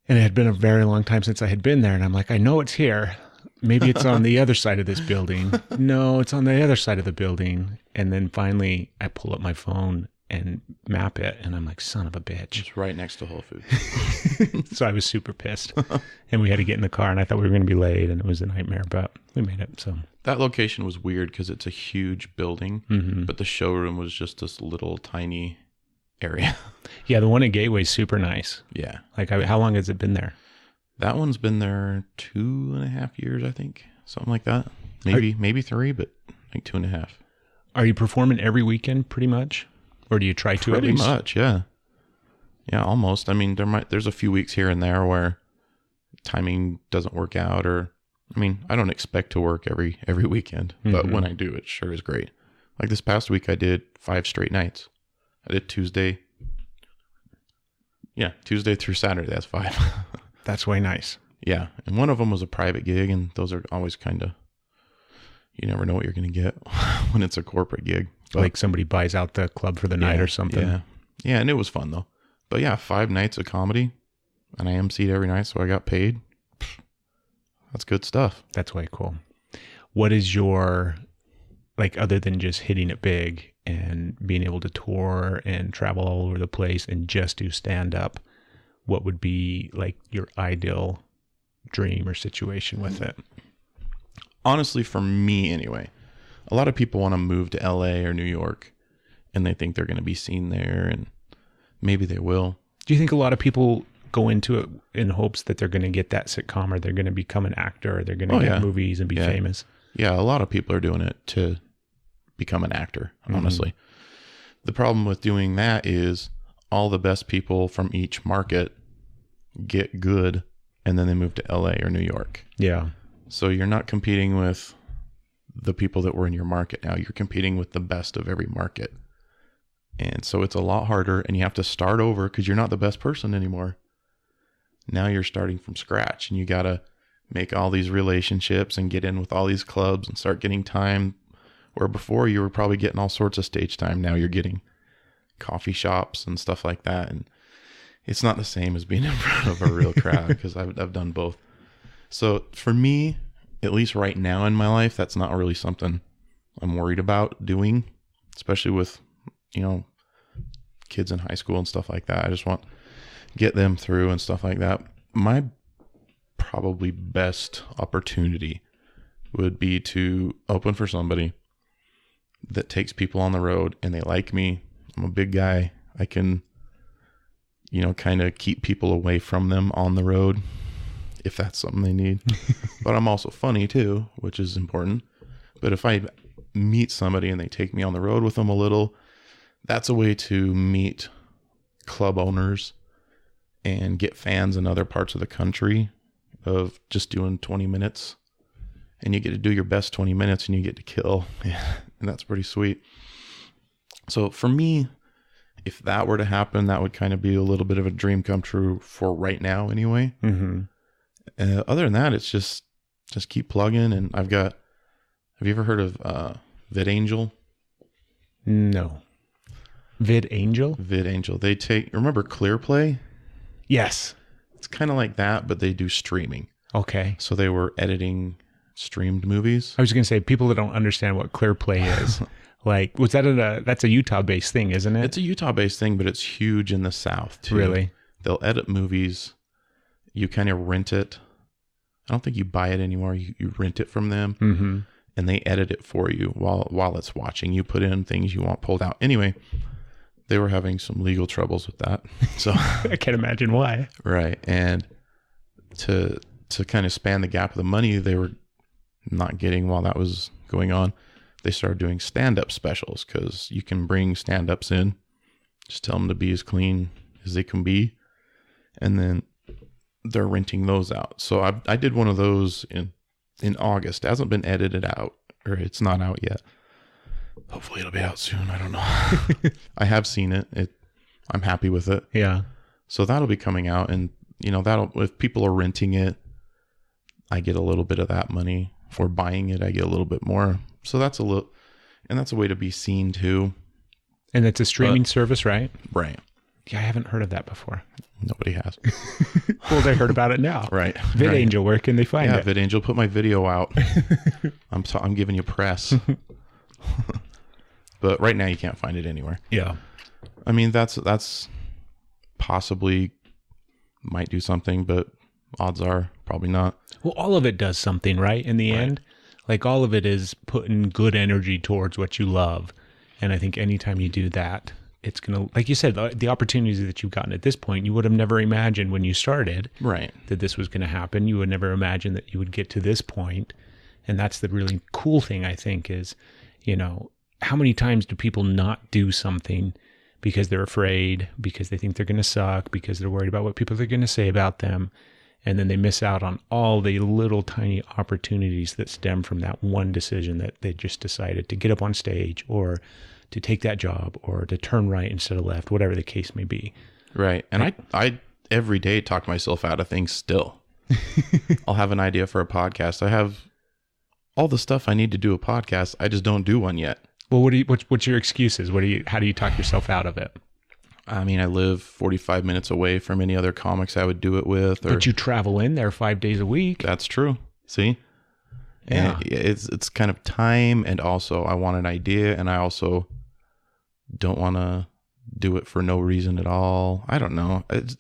And it had been a very long time since I had been there. And I'm like, I know it's here. Maybe it's on the other side of this building. No, it's on the other side of the building. And then finally I pull up my phone and map it, and I'm like, son of a bitch. It's right next to Whole Foods. So I was super pissed, and we had to get in the car, and I thought we were going to be late, and it was a nightmare, but we made it. So that location was weird because it's a huge building, but the showroom was just this little tiny area. Yeah, the one at Gateway is super nice. Yeah. Like, how long has it been there? That one's been there 2.5 years, I think. Something like that. Maybe 3, but I think 2.5. Are you performing every weekend pretty much? Or do you try to at Pretty least? much, yeah. Yeah, almost. I mean, there's a few weeks here and there where timing doesn't work out, or I mean, I don't expect to work every weekend, but when I do, it sure is great. Like this past week, I did 5 straight nights. I did Tuesday through Saturday. That's 5. That's way nice. Yeah, and one of them was a private gig, and those are always kind of, you never know what you're going to get when it's a corporate gig. But, Like somebody buys out the club for the night or something. Yeah, and it was fun though. But yeah, 5 nights of comedy, and I emceed every night, so I got paid. That's good stuff. That's way cool. What is your, like, other than just hitting it big and being able to tour and travel all over the place and just do stand up, what would be like your ideal dream or situation with it? Honestly, for me anyway, a lot of people want to move to LA or New York, and they think they're going to be seen there, and maybe they will. Do you think a lot of people go into it in hopes that they're going to get that sitcom, or they're going to become an actor, or they're going to get movies and be famous? Yeah, a lot of people are doing it to become an actor, honestly. The problem with doing that is all the best people from each market get good, and then they move to LA or New York. Yeah. So you're not competing with the people that were in your market now. You're competing with the best of every market. And so it's a lot harder, and you have to start over because you're not the best person anymore. Now you're starting from scratch, and you got to make all these relationships and get in with all these clubs and start getting time where before you were probably getting all sorts of stage time. Now you're getting coffee shops and stuff like that. And it's not the same as being in front of a real crowd because I've done both. So for me, at least right now in my life, that's not really something I'm worried about doing, especially with, kids in high school and stuff like that. I just want to get them through and stuff like that. My probably best opportunity would be to open for somebody that takes people on the road and they like me. I'm a big guy. I can, kind of keep people away from them on the road if that's something they need. But I'm also funny too, which is important. But if I meet somebody and they take me on the road with them a little, that's a way to meet club owners and get fans in other parts of the country of just doing 20 minutes. And you get to do your best 20 minutes and you get to kill. And that's pretty sweet. So for me, if that were to happen, that would kind of be a little bit of a dream come true for right now anyway. Other than that, it's just keep plugging. And have you ever heard of VidAngel? No. VidAngel? VidAngel. They remember ClearPlay? Yes. It's kind of like that, but they do streaming. Okay. So they were editing streamed movies. I was going to say, people that don't understand what ClearPlay is, like, was that that's a Utah-based thing, isn't it? It's a Utah-based thing, but it's huge in the South too. Really? They'll edit movies. You kind of rent it. I don't think you buy it anymore. You rent it from them, and they edit it for you while it's watching. You put in things you want pulled out. Anyway, they were having some legal troubles with that. So I can't imagine why. Right. And to kind of span the gap of the money they were not getting while that was going on, they started doing stand-up specials because you can bring stand-ups in, just tell them to be as clean as they can be, and then they're renting those out. So I did one of those in August. It hasn't been edited out, or it's not out yet. Hopefully it'll be out soon. I don't know. I have seen it. I'm happy with it. Yeah. So that'll be coming out, and if people are renting it, I get a little bit of that money. If we're buying it, I get a little bit more. So that's a way to be seen too. And it's a streaming service, right? Right. Yeah, I haven't heard of that before. Nobody has. Well, they heard about it now. Right. VidAngel, where can they find it? Yeah, VidAngel, put my video out. I'm giving you press. But right now you can't find it anywhere. Yeah. I mean, that's possibly might do something, but odds are probably not. Well, all of it does something, right? In the end, like all of it is putting good energy towards what you love. And I think anytime you do that, it's going to, like you said, the opportunities that you've gotten at this point, you would have never imagined when you started that this was going to happen. You would never imagine that you would get to this point. And that's the really cool thing, I think, is, how many times do people not do something because they're afraid, because they think they're going to suck, because they're worried about what people are going to say about them, and then they miss out on all the little tiny opportunities that stem from that one decision that they just decided to get up on stage or to take that job or to turn right instead of left, whatever the case may be. Right. And I every day talk myself out of things still. I'll have an idea for a podcast. I have all the stuff I need to do a podcast. I just don't do one yet. Well, what's your excuses? How do you talk yourself out of it? I mean, I live 45 minutes away from any other comics I would do it with. But you travel in there 5 days a week. That's true. See? Yeah. And it's kind of time, and also I want an idea, and I also don't want to do it for no reason at all. I don't know. It's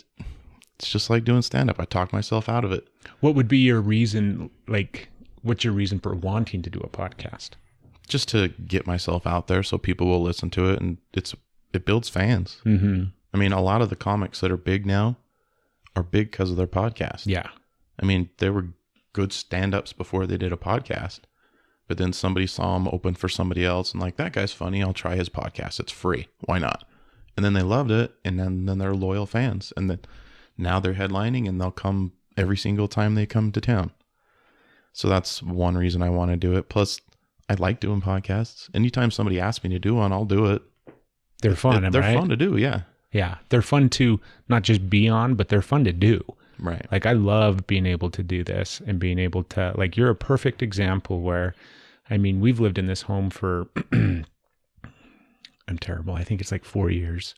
just like doing stand-up. I talk myself out of it. What would be your reason, what's your reason for wanting to do a podcast? Just to get myself out there so people will listen to it, and it builds fans. Mm-hmm. I mean, a lot of the comics that are big now are big because of their podcast. Yeah. I mean, they were good stand-ups before they did a podcast, but then somebody saw them open for somebody else and like, that guy's funny, I'll try his podcast. It's free. Why not? And then they loved it, and then they're loyal fans. And then now they're headlining, and they'll come every single time they come to town. So that's one reason I want to do it. Plus, I like doing podcasts. Anytime somebody asks me to do one, I'll do it. They're fun, They're right? fun to do, yeah. Yeah. They're fun to not just be on, but they're fun to do. Right. Like, I love being able to do this and being able to, you're a perfect example where, I mean, we've lived in this home for, I'm terrible. I think it's 4 years,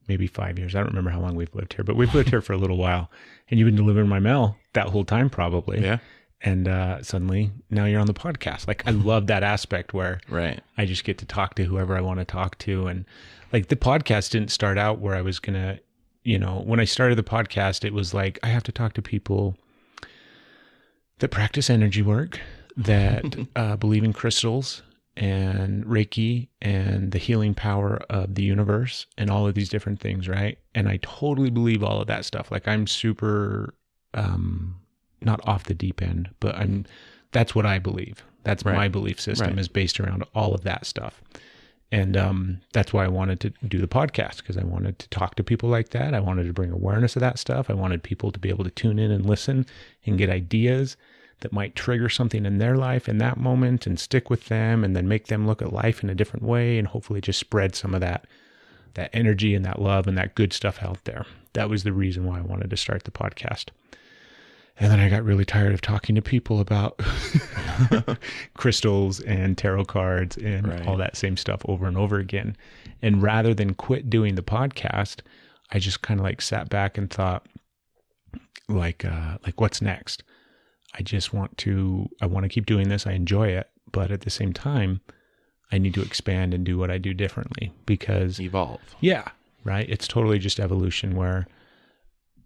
maybe 5 years. I don't remember how long we've lived here, but we've lived here for a little while. And you've been delivering my mail that whole time, probably. Yeah. And suddenly now you're on the podcast. I love that aspect where right. I just get to talk to whoever I want to talk to. And the podcast didn't start out where I was going to, when I started the podcast, it was I have to talk to people that practice energy work, that believe in crystals and Reiki and the healing power of the universe and all of these different things, right? And I totally believe all of that stuff. I'm super... not off the deep end, but that's what I believe. That's right. My belief system right. is based around all of that stuff. And that's why I wanted to do the podcast, because I wanted to talk to people like that. I wanted to bring awareness of that stuff. I wanted people to be able to tune in and listen and get ideas that might trigger something in their life in that moment and stick with them, and then make them look at life in a different way, and hopefully just spread some of that energy and that love and that good stuff out there. That was the reason why I wanted to start the podcast. And then I got really tired of talking to people about crystals and tarot cards and right. all that same stuff over and over again. And rather than quit doing the podcast, I just kind of sat back and thought, what's next? I want to keep doing this. I enjoy it. But at the same time, I need to expand and do what I do differently, because evolve. Yeah. Right. It's totally just evolution, where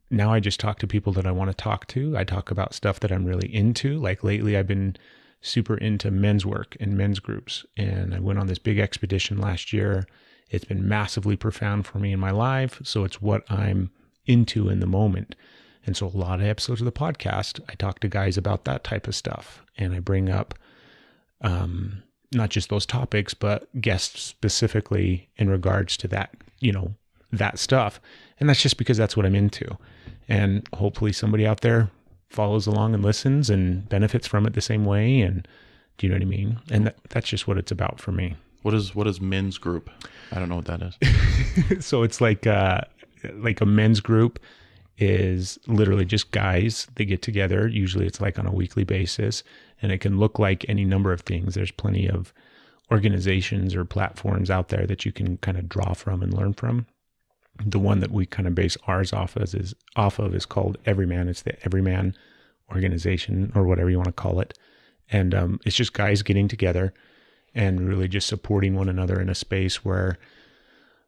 now I just talk to people that I want to talk to. I talk about stuff that I'm really into. Lately, I've been super into men's work and men's groups. And I went on this big expedition last year. It's been massively profound for me in my life. So it's what I'm into in the moment. And so a lot of episodes of the podcast, I talk to guys about that type of stuff. And I bring up not just those topics, but guests specifically in regards to that, that stuff. And that's just because that's what I'm into. And hopefully somebody out there follows along and listens and benefits from it the same way. And do you know what I mean? And that's just what it's about for me. What is men's group? I don't know what that is. So it's like a men's group is literally just guys. They get together. Usually it's on a weekly basis, and it can look like any number of things. There's plenty of organizations or platforms out there that you can kind of draw from and learn from. The one that we kind of base ours off of is called Everyman. It's the Everyman organization, or whatever you want to call it. And it's just guys getting together and really just supporting one another in a space where,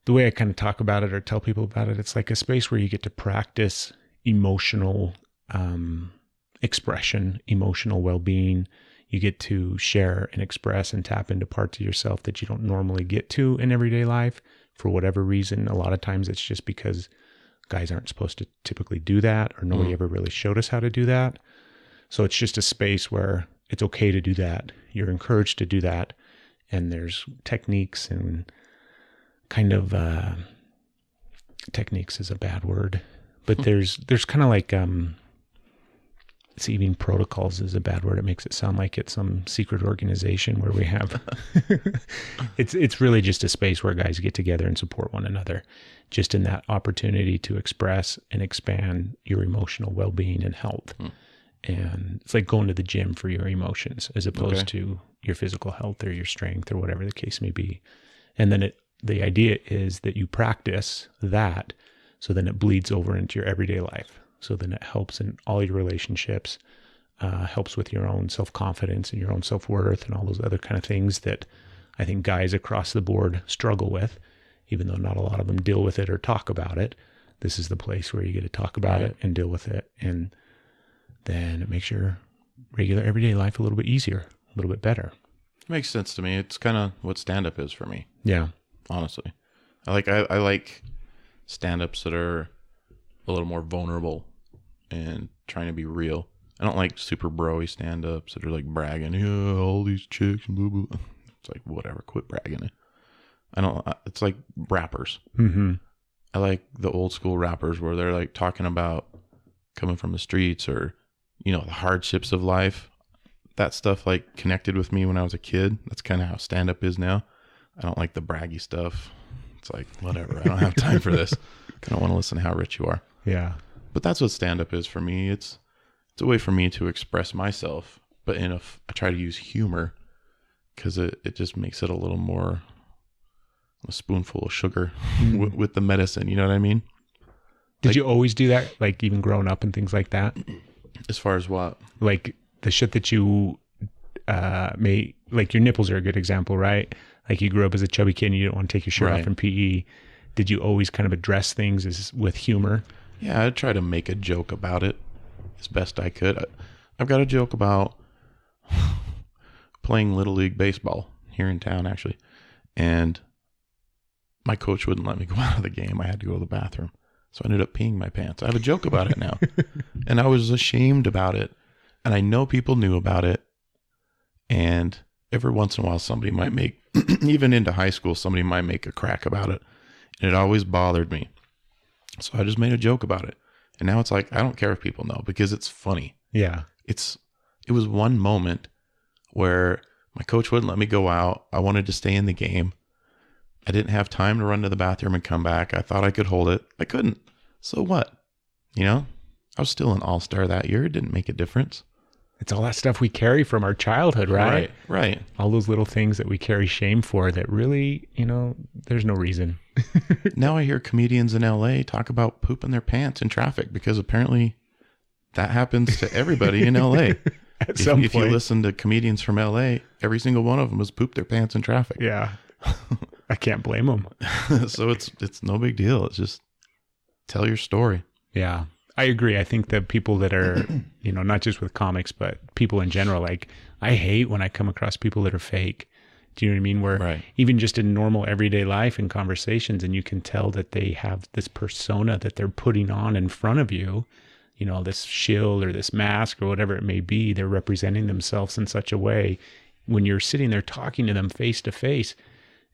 the way I kind of talk about it or tell people about it, it's like a space where you get to practice emotional expression, emotional well-being. You get to share and express and tap into parts of yourself that you don't normally get to in everyday life. For whatever reason, a lot of times it's just because guys aren't supposed to typically do that, or nobody ever really showed us how to do that. So it's just a space where it's okay to do that. You're encouraged to do that. and there's techniques and kind of, techniques is a bad word, but there's kind of like, it's even protocols is a bad word. It makes it sound like it's some secret organization where we have, it's really just a space where guys get together and support one another, just in that opportunity to express and expand your emotional well-being and health. And it's like going to the gym for your emotions as opposed to your physical health or your strength or whatever the case may be. And then the idea is that you practice that, so then it bleeds over into your everyday life. So then it helps in all your relationships, helps with your own self-confidence and your own self-worth and all those other kind of things that I think guys across the board struggle with, even though not a lot of them deal with it or talk about it. This is the place where you get to talk about it and deal with it. And then it makes your regular everyday life a little bit easier, a little bit better. It makes sense to me. It's kind of what stand-up is for me. Yeah. Honestly. I like stand-ups that are a little more vulnerable and trying to be real. I don't like super bro-y stand-ups that are like bragging, yeah, all these chicks and blah, blah. It's like, whatever, quit bragging it. It's like rappers. Mm-hmm. I like the old school rappers where they're like talking about coming from the streets or, you know, the hardships of life. That stuff like connected with me when I was a kid. That's kind of how stand-up is now. I don't like the braggy stuff. It's like, whatever, I don't have time for this. I don't want to listen to how rich you are. Yeah. But that's what stand-up is for me. It's a way for me to express myself, but I try to use humor because it just makes it a little more a spoonful of sugar with the medicine. You know what I mean? Did you always do that? Like even growing up and things like that? As far as what? Like the shit that you made, like your nipples are a good example, right? Like you grew up as a chubby kid and you didn't want to take your shirt off in PE. Did you always kind of address things with humor? Yeah, I'd try to make a joke about it as best I could. I've got a joke about playing Little League baseball here in town, actually. And my coach wouldn't let me go out of the game. I had to go to the bathroom. So I ended up peeing my pants. I have a joke about it now. And I was ashamed about it. And I know people knew about it. And every once in a while, somebody might make, even into high school, somebody might make a crack about it. And it always bothered me. So I just made a joke about it. And now it's like, I don't care if people know because it's funny. Yeah. It was one moment where my coach wouldn't let me go out. I wanted to stay in the game. I didn't have time to run to the bathroom and come back. I thought I could hold it. I couldn't. So what? You know, I was still an all-star that year. It didn't make a difference. It's all that stuff we carry from our childhood, right? Right. All those little things that we carry shame for that really, you know, there's no reason. Now I hear comedians in LA talk about pooping their pants in traffic because apparently that happens to everybody in LA. If you listen to comedians from LA, every single one of them has pooped their pants in traffic. Yeah. I can't blame them. So it's no big deal. It's just tell your story. Yeah. I agree. I think the people that are, you know, not just with comics, but people in general, like I hate when I come across people that are fake. Do you know what I mean? Where even just in normal everyday life and conversations, and you can tell that they have this persona that they're putting on in front of you, you know, this shield or this mask or whatever it may be, they're representing themselves in such a way when you're sitting there talking to them face to face.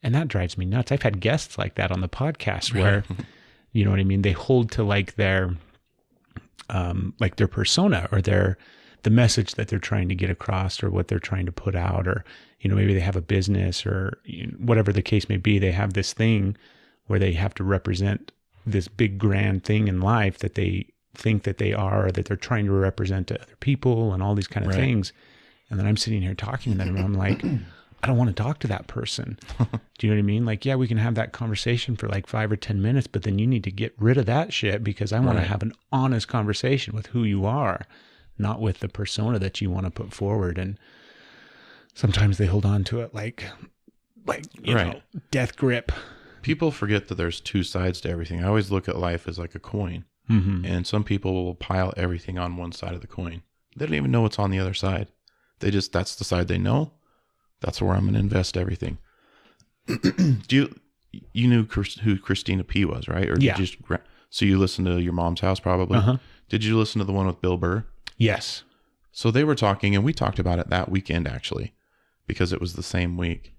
And that drives me nuts. I've had guests like that on the podcast where, you know what I mean? They hold to like their persona or the message that they're trying to get across or what they're trying to put out, or, you know, maybe they have a business or whatever the case may be. They have this thing where they have to represent this big grand thing in life that they think that they are, or that they're trying to represent to other people and all these kind of things. And then I'm sitting here talking to them and I'm like, I don't want to talk to that person. Do you know what I mean? Like, yeah, we can have that conversation for like 5 or 10 minutes, but then you need to get rid of that shit because I want to have an honest conversation with who you are, not with the persona that you want to put forward. And sometimes they hold on to it like you know, death grip. People forget that there's two sides to everything. I always look at life as like a coin. Mm-hmm. And some people will pile everything on one side of the coin. They don't even know what's on the other side. That's the side they know. That's where I'm going to invest everything. You knew who Christina P was, right? Or did you so you listened to Your Mom's House probably. Uh-huh. Did you listen to the one with Bill Burr? Yes. So they were talking, and we talked about it that weekend actually, because it was the same week.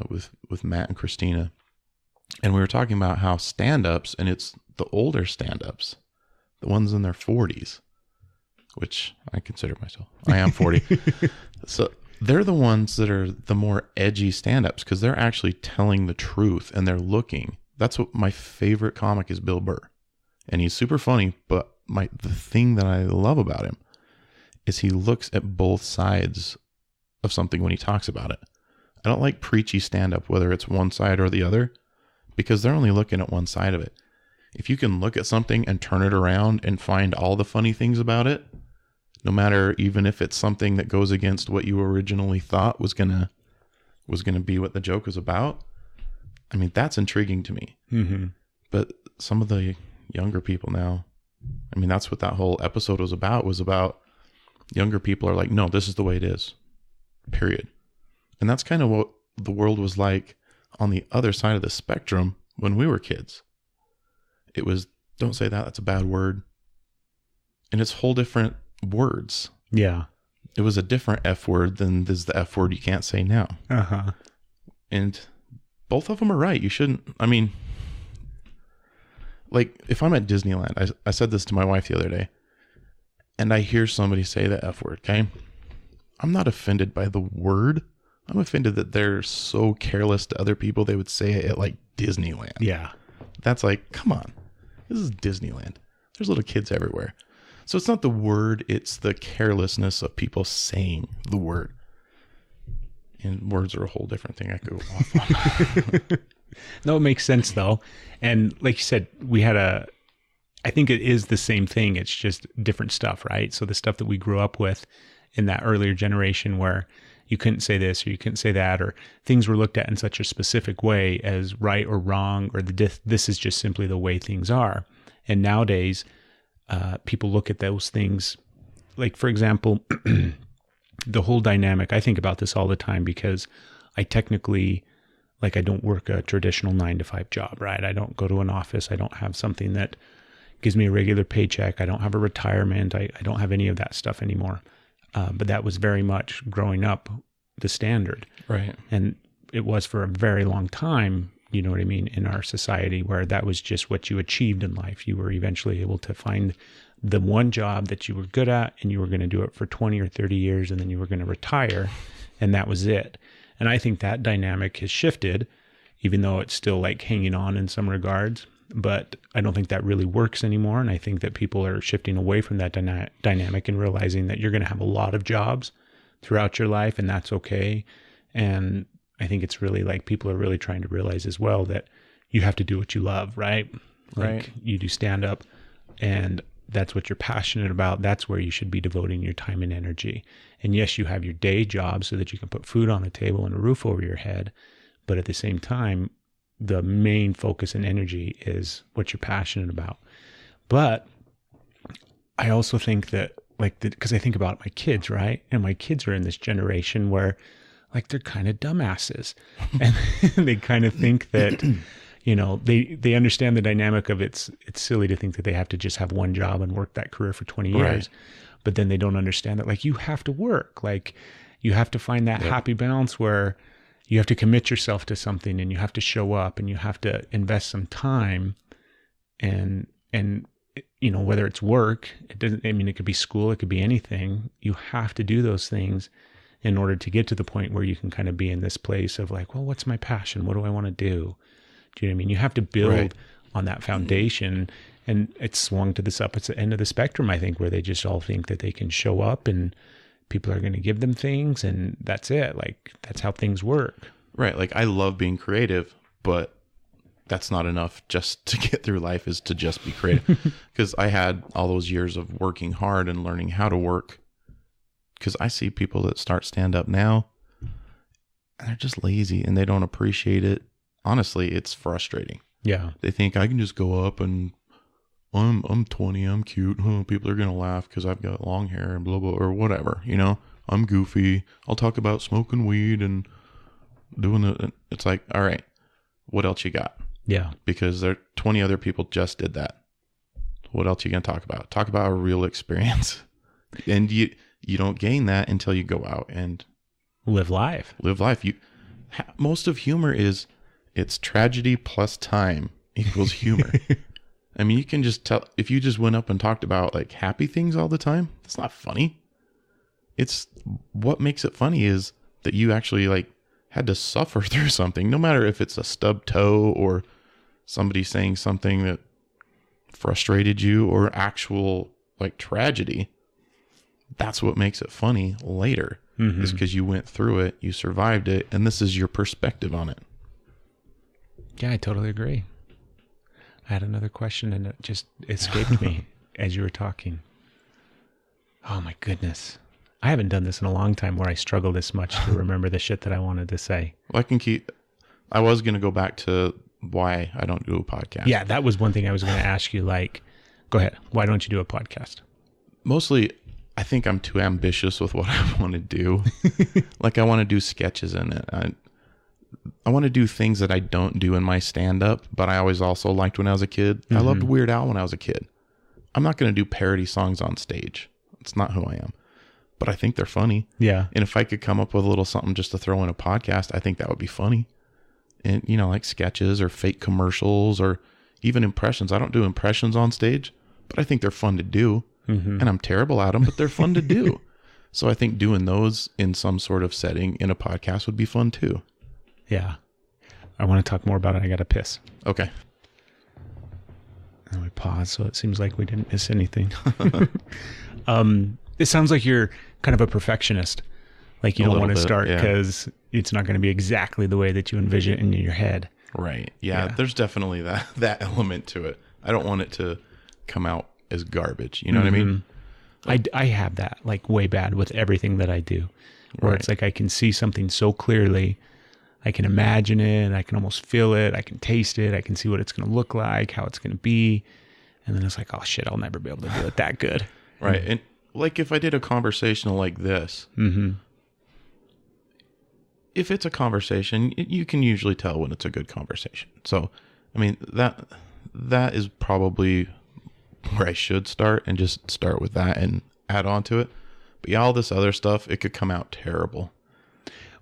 with Matt and Christina, and we were talking about how stand-ups, and it's the older stand-ups, the ones in their 40s, which I consider myself. I am 40. So they're the ones that are the more edgy stand-ups because they're actually telling the truth and they're looking. That's what my favorite comic is, Bill Burr. And he's super funny, but the thing that I love about him is he looks at both sides of something when he talks about it. I don't like preachy stand-up, whether it's one side or the other, because they're only looking at one side of it. If you can look at something and turn it around and find all the funny things about it, no matter even if it's something that goes against what you originally thought was gonna be what the joke was about, I mean, that's intriguing to me. Mm-hmm. But some of the younger people now, I mean, that's what that whole episode was about younger people are like, no, this is the way it is, period. And that's kind of what the world was like on the other side of the spectrum when we were kids. It was, don't say that, that's a bad word. And it's whole different words. Yeah. It was a different F word than this the F word you can't say now. Uh-huh. And both of them are right. You shouldn't, I mean, like if I'm at Disneyland, I said this to my wife the other day, and I hear somebody say the F word, okay? I'm not offended by the word. I'm offended that they're so careless to other people they would say it at like Disneyland. Yeah. That's like, come on. This is Disneyland. There's little kids everywhere. So it's not the word, it's the carelessness of people saying the word. And words are a whole different thing I could go off on. No, it makes sense though. And like you said, I think it is the same thing. It's just different stuff, right? So the stuff that we grew up with in that earlier generation where you couldn't say this or you couldn't say that, or things were looked at in such a specific way as right or wrong, or this is just simply the way things are. And nowadays, people look at those things, like, for example, the whole dynamic. I think about this all the time because I technically, like, I don't work a traditional 9-to-5 job, right? I don't go to an office. I don't have something that gives me a regular paycheck. I don't have a retirement. I don't have any of that stuff anymore. But that was very much growing up the standard. Right. And it was for a very long time, you know what I mean, in our society where that was just what you achieved in life. You were eventually able to find the one job that you were good at and you were going to do it for 20 or 30 years and then you were going to retire and that was it. And I think that dynamic has shifted, even though it's still like hanging on in some regards. But I don't think that really works anymore. And I think that people are shifting away from that dynamic and realizing that you're going to have a lot of jobs throughout your life and that's okay. And I think it's really like people are really trying to realize as well that you have to do what you love, right? Like Right. You do stand up and that's what you're passionate about. That's where you should be devoting your time and energy. And yes, you have your day job so that you can put food on the table and a roof over your head. But at the same time, the main focus and energy is what you're passionate about. But I also think that, like, because I think about my kids, right? And my kids are in this generation where, like, they're kind of dumbasses. And they kind of think that, you know, they understand the dynamic of it's silly to think that they have to just have one job and work that career for 20 years. Right. But then they don't understand that, like, you have to work. Like, you have to find that happy balance where you have to commit yourself to something and you have to show up and you have to invest some time and, you know, whether it's work, it doesn't, I mean, it could be school, it could be anything. You have to do those things in order to get to the point where you can kind of be in this place of like, well, what's my passion? What do I want to do? Do you know what I mean? You have to build on that foundation. And it's swung to this opposite end of the spectrum, I think, where they just all think that they can show up and people are going to give them things and that's it. Like, that's how things work. Right. Like, I love being creative, but that's not enough just to get through life is to just be creative. Because I had all those years of working hard and learning how to work. Because I see people that start stand up now and they're just lazy and they don't appreciate it. Honestly, it's frustrating. Yeah. They think I can just go up and I'm 20, I'm cute. People are going to laugh because I've got long hair and blah, blah, or whatever. You know, I'm goofy. I'll talk about smoking weed and doing it. It's like, all right, what else you got? Yeah. Because there 20 other people just did that. What else you going to talk about? Talk about a real experience. And you don't gain that until you go out and Live life. live life. most of humor is it's tragedy plus time equals humor. I mean, you can just tell if you just went up and talked about like happy things all the time, that's not funny. It's what makes it funny is that you actually like had to suffer through something, no matter if it's a stubbed toe or somebody saying something that frustrated you or actual like tragedy. That's what makes it funny later, is because you went through it, you survived it, and this is your perspective on it. Yeah, I totally agree. I had another question and it just escaped me as you were talking. Oh my goodness. I haven't done this in a long time where I struggle this much to remember the shit that I wanted to say. Well, I was going to go back to why I don't do a podcast. Yeah, that was one thing I was going to ask you. Like, go ahead. Why don't you do a podcast? Mostly, I think I'm too ambitious with what I want to do. Like, I want to do sketches in it. I want to do things that I don't do in my stand-up, but I always also liked when I was a kid. I loved Weird Al when I was a kid. I'm not going to do parody songs on stage. It's not who I am. But I think they're funny. Yeah. And if I could come up with a little something just to throw in a podcast, I think that would be funny. And, you know, like sketches or fake commercials or even impressions. I don't do impressions on stage, but I think they're fun to do. And I'm terrible at them, but they're fun to do. So I think doing those in some sort of setting in a podcast would be fun too. Yeah. I want to talk more about it. I got to piss. Okay. And we pause, so it seems like we didn't miss anything. It sounds like you're kind of a perfectionist. Like you don't want to start because it's not going to be exactly the way that you envision it in your head. Right. Yeah. There's definitely that element to it. I don't want it to come out as garbage. You know what I mean? I have that like way bad with everything that I do, where it's like I can see something so clearly. I can imagine it. I can almost feel it. I can taste it. I can see what it's going to look like, how it's going to be. And then it's like, oh shit, I'll never be able to do it that good. Right. And like if I did a conversational like this, if it's a conversation, you can usually tell when it's a good conversation. So, I mean, that is probably where I should start and just start with that and add on to it. But yeah, all this other stuff, it could come out terrible.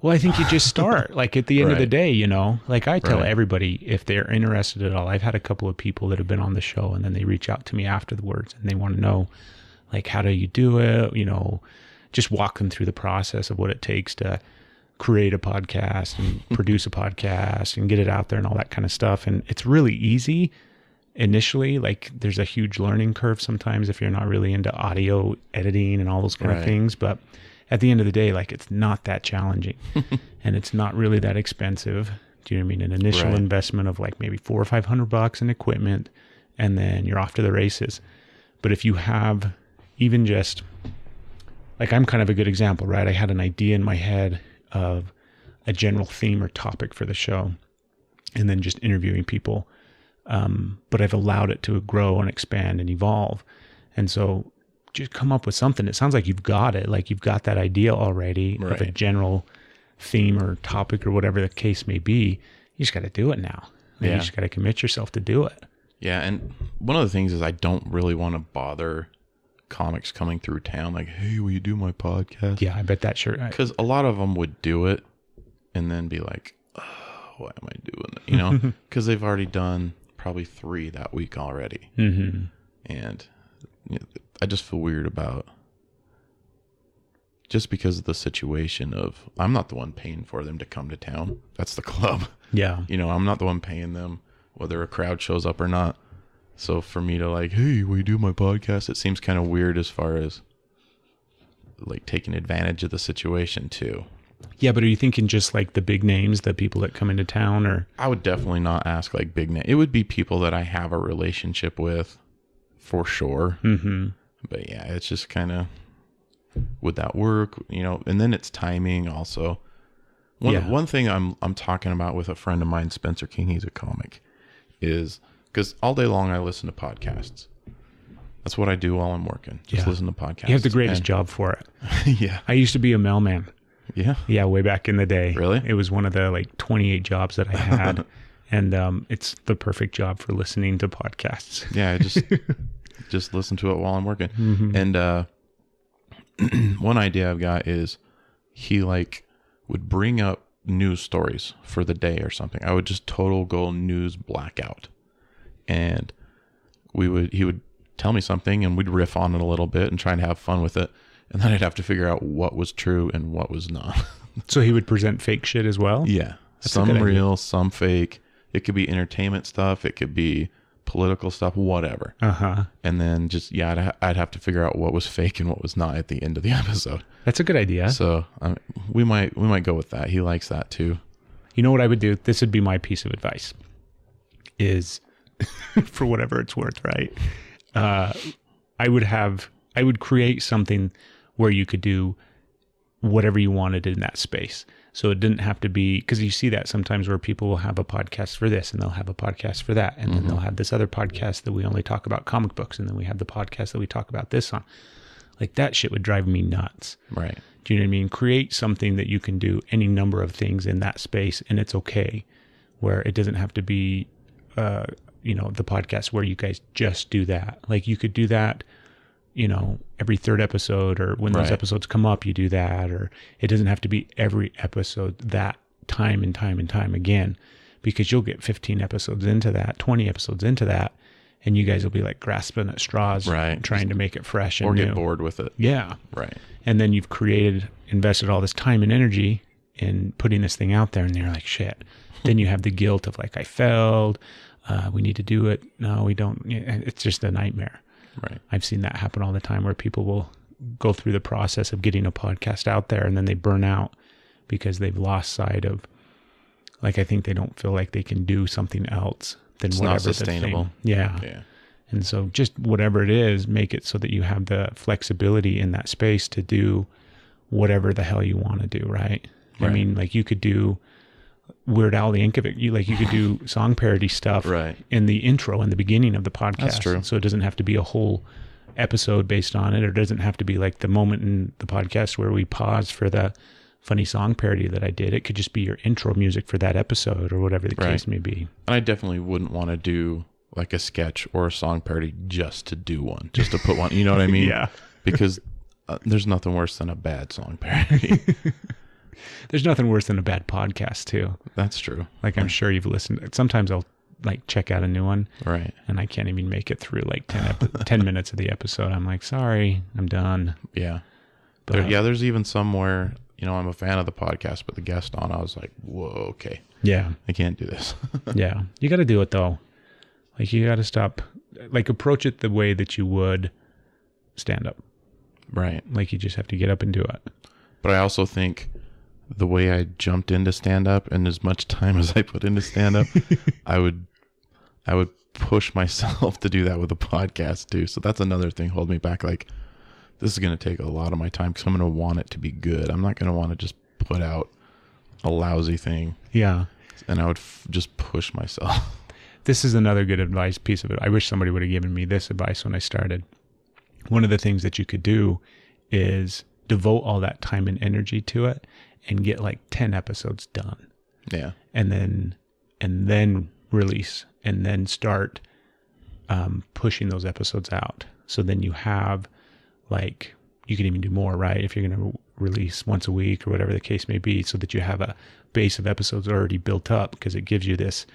Well, I think you just start like at the end of the day, you know, like I tell everybody if they're interested at all. I've had a couple of people that have been on the show and then they reach out to me afterwards and they want to know like, how do you do it? You know, just walk them through the process of what it takes to create a podcast and produce a podcast and get it out there and all that kind of stuff. And it's really easy initially. Like there's a huge learning curve sometimes if you're not really into audio editing and all those kind of things. But at the end of the day, like it's not that challenging and it's not really that expensive. Do you know what I mean? An initial investment of like maybe $400 or $500 in equipment and then you're off to the races. But if you have even just like, I'm kind of a good example, right? I had an idea in my head of a general theme or topic for the show and then just interviewing people. But I've allowed it to grow and expand and evolve. And so just come up with something. It sounds like you've got it. Like you've got that idea already of a general theme or topic or whatever the case may be. You just got to do it now. You just got to commit yourself to do it. Yeah. And one of the things is I don't really want to bother comics coming through town. Like, hey, will you do my podcast? Yeah, I bet that sure. Because a lot of them would do it and then be like, oh, why am I doing it? You know, because they've already done probably 3 that week already. And you know, I just feel weird about just because of the situation of I'm not the one paying for them to come to town. That's the club. Yeah. You know, I'm not the one paying them whether a crowd shows up or not. So for me to like, hey, will you do my podcast? It seems kind of weird as far as like taking advantage of the situation too. Yeah, but are you thinking just like the big names, the people that come into town, or? I would definitely not ask like big name. It would be people that I have a relationship with for sure. But yeah, it's just kind of, would that work? You know, and then it's timing also. One thing I'm talking about with a friend of mine, Spencer King, he's a comic, is because all day long I listen to podcasts. That's what I do while I'm working. Just listen to podcasts. You have the greatest job for it. Yeah. I used to be a mailman. Yeah. Yeah, way back in the day. Really? It was one of the like 28 jobs that I had. And it's the perfect job for listening to podcasts. Yeah, just listen to it while I'm working. And one idea I've got is he like would bring up news stories for the day or something. I would just total go news blackout. And he would tell me something and we'd riff on it a little bit and try and have fun with it. And then I'd have to figure out what was true and what was not. So he would present fake shit as well? Yeah. That's some real, some fake. It could be entertainment stuff. It could be political stuff, whatever. Uh-huh. And then just, I'd have to figure out what was fake and what was not at the end of the episode. That's a good idea. So we might go with that. He likes that too. You know what I would do? This would be my piece of advice is for whatever it's worth, right? I would create something where you could do whatever you wanted in that space. So it didn't have to be, because you see that sometimes where people will have a podcast for this and they'll have a podcast for that. And then they'll have this other podcast that we only talk about comic books. And then we have the podcast that we talk about this on. Like that shit would drive me nuts. Right. Do you know what I mean? Create something that you can do any number of things in that space and it's okay. Where it doesn't have to be, the podcast where you guys just do that. Like you could do that, every third episode or when those episodes come up, you do that, or it doesn't have to be every episode that time and time and time again, because you'll get 15 episodes into that, 20 episodes into that, and you guys will be like grasping at straws, trying to make it fresh and or new. get bored with it. Yeah. Right. And then you've invested all this time and energy in putting this thing out there, and you're like, shit. Then you have the guilt of like, I failed. We need to do it. No, we don't. It's just a nightmare. Right. I've seen that happen all the time where people will go through the process of getting a podcast out there and then they burn out because they've lost sight of, like, I think they don't feel like they can do something else than it's whatever. Not sustainable. Yeah. And so just whatever it is, make it so that you have the flexibility in that space to do whatever the hell you want to do. Right. I mean, like you could do Weird Al Yankovic. You could do song parody stuff in the intro and the beginning of the podcast. That's true. So it doesn't have to be a whole episode based on it, or it doesn't have to be like the moment in the podcast where we pause for the funny song parody that I did. It could just be your intro music for that episode or whatever the case may be. And I definitely wouldn't want to do like a sketch or a song parody just to do one, just to put one, you know what I mean? Yeah. Because there's nothing worse than a bad song parody. There's nothing worse than a bad podcast too. That's true. Like I'm sure you've listened. Sometimes I'll like check out a new one. Right. And I can't even make it through like 10 minutes of the episode. I'm like, sorry, I'm done. Yeah. But, there's even somewhere, I'm a fan of the podcast, but the guest on, I was like, whoa, okay. Yeah. I can't do this. Yeah. You got to do it though. Like you got to stop, like approach it the way that you would stand up. Right. Like you just have to get up and do it. But I also think the way I jumped into stand up and as much time as I put into stand up, I would push myself to do that with a podcast too. So that's another thing holding me back. Like this is going to take a lot of my time because I'm going to want it to be good. I'm not going to want to just put out a lousy thing. Yeah. And I would just push myself. This is another good advice piece of it. I wish somebody would have given me this advice when I started. One of the things that you could do is devote all that time and energy to it and get like 10 episodes done. Yeah. And then release and then start pushing those episodes out. So then you have like, you can even do more, right? If you're going to release once a week or whatever the case may be, so that you have a base of episodes already built up, because it gives you this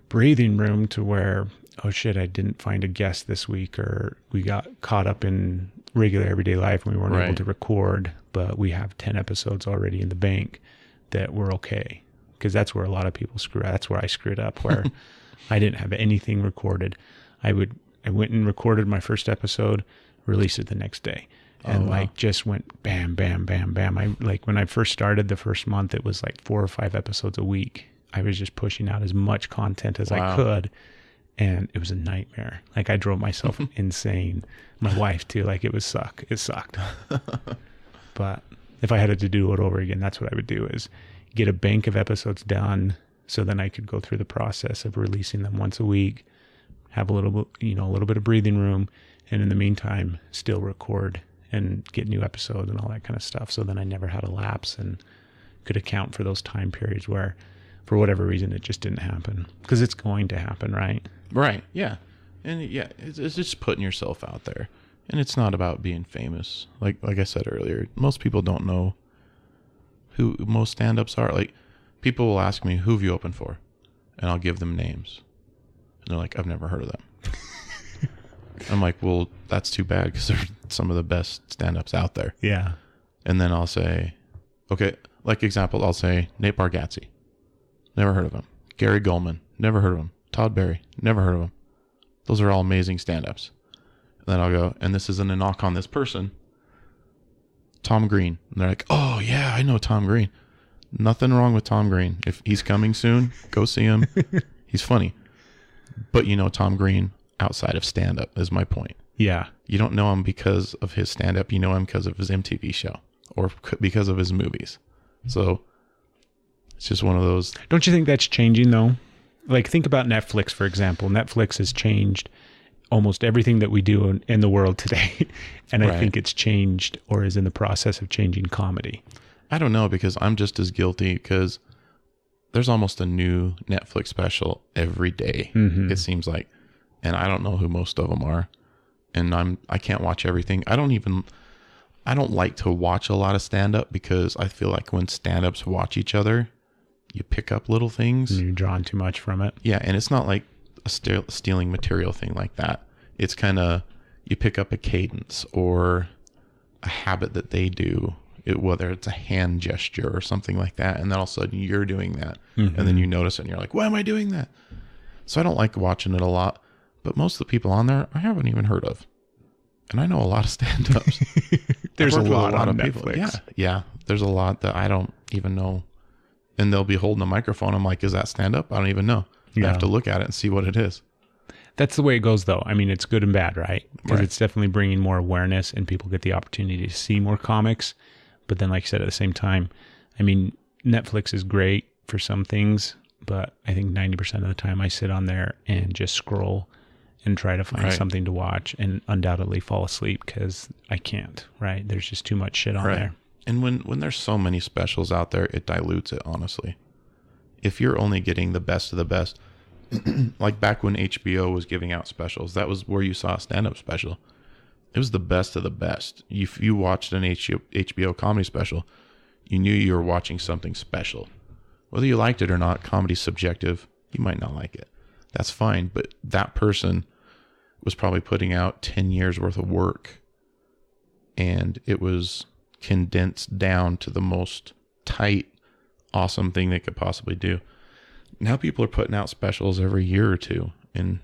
breathing room to where, oh shit, I didn't find a guest this week, or we got caught up in regular everyday life and we weren't able to record, but we have 10 episodes already in the bank that we're okay. Because that's where a lot of people screw up. That's where I screwed up, where I didn't have anything recorded. I went and recorded my first episode, released it the next day. And just went bam, bam, bam, bam. I like when I first started the first month, it was like 4 or 5 episodes a week. I was just pushing out as much content as I could. And it was a nightmare. Like I drove myself insane. My wife too. Like it sucked. But if I had to do it over again, that's what I would do, is get a bank of episodes done. So then I could go through the process of releasing them once a week, have a little bit of breathing room. And in the meantime, still record and get new episodes and all that kind of stuff. So then I never had a lapse and could account for those time periods where, for whatever reason, it just didn't happen. Because it's going to happen, right? Right. Yeah. And yeah, it's just putting yourself out there. And it's not about being famous. Like I said earlier, most people don't know who most stand-ups are. Like People will ask me, who have you opened for? And I'll give them names. And they're like, I've never heard of them. I'm like, well, that's too bad because they're some of the best stand-ups out there. Yeah. And then I'll say, okay, like example, I'll say Nate Bargatze. Never heard of him. Gary Goldman. Never heard of him. Todd Barry. Never heard of him. Those are all amazing stand-ups. And then I'll go, and this isn't a knock on this person. Tom Green. And they're like, oh, yeah, I know Tom Green. Nothing wrong with Tom Green. If he's coming soon, go see him. He's funny. But you know Tom Green outside of stand-up is my point. Yeah. You don't know him because of his stand-up. You know him because of his MTV show or because of his movies. So it's just one of those. Don't you think that's changing, though? Like, think about Netflix, for example. Netflix has changed almost everything that we do in the world today. And I think it's changed or is in the process of changing comedy. I don't know, because I'm just as guilty, because there's almost a new Netflix special every day, it seems like. And I don't know who most of them are. And I can't watch everything. I don't like to watch a lot of stand-up, because I feel like when stand-ups watch each other, you pick up little things. And you're drawn too much from it. Yeah, and it's not like a stealing material thing like that. It's kind of, you pick up a cadence or a habit that they do, whether it's a hand gesture or something like that, and then all of a sudden you're doing that, and then you notice it, and you're like, why am I doing that? So I don't like watching it a lot, but most of the people on there I haven't even heard of. And I know a lot of stand-ups. There's a I've worked with lot on people. Netflix. Yeah, there's a lot that I don't even know. And they'll be holding a microphone. I'm like, is that stand-up? I don't even know. I have to look at it and see what it is. That's the way it goes, though. I mean, it's good and bad, right? Because it's definitely bringing more awareness, and people get the opportunity to see more comics. But then, like you said, at the same time, I mean, Netflix is great for some things, but I think 90% of the time I sit on there and just scroll and try to find something to watch, and undoubtedly fall asleep because I can't, right? There's just too much shit on there. And when there's so many specials out there, it dilutes it, honestly. If you're only getting the best of the best, like back when HBO was giving out specials, that was where you saw a stand-up special. It was the best of the best. If you watched an HBO comedy special, you knew you were watching something special. Whether you liked it or not, comedy's subjective. You might not like it. That's fine. But that person was probably putting out 10 years worth of work, and it was condensed down to the most tight, awesome thing they could possibly do. Now people are putting out specials every year or two, and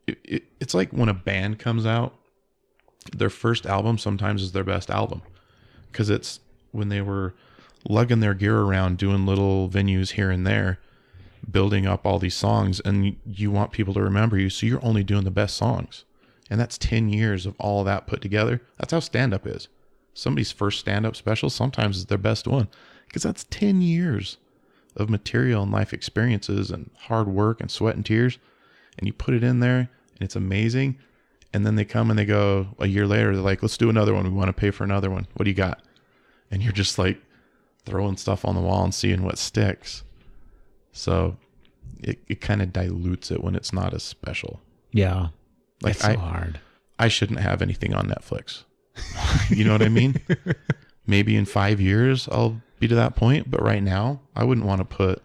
it's like when a band comes out, their first album sometimes is their best album, because it's when they were lugging their gear around, doing little venues here and there, building up all these songs, and you want people to remember you, so you're only doing the best songs. And that's 10 years of all of that put together. That's how stand-up is. Somebody's first stand-up special sometimes is their best one, because that's 10 years of material and life experiences and hard work and sweat and tears, and you put it in there, and it's amazing. And then they come and they go a year later, they're like, let's do another one. We want to pay for another one. What do you got? And you're just like throwing stuff on the wall and seeing what sticks. So it kind of dilutes it when it's not as special. Yeah. Like, it's so hard. I shouldn't have anything on Netflix. You know what I mean? Maybe in 5 years I'll be to that point, but right now I wouldn't want to put,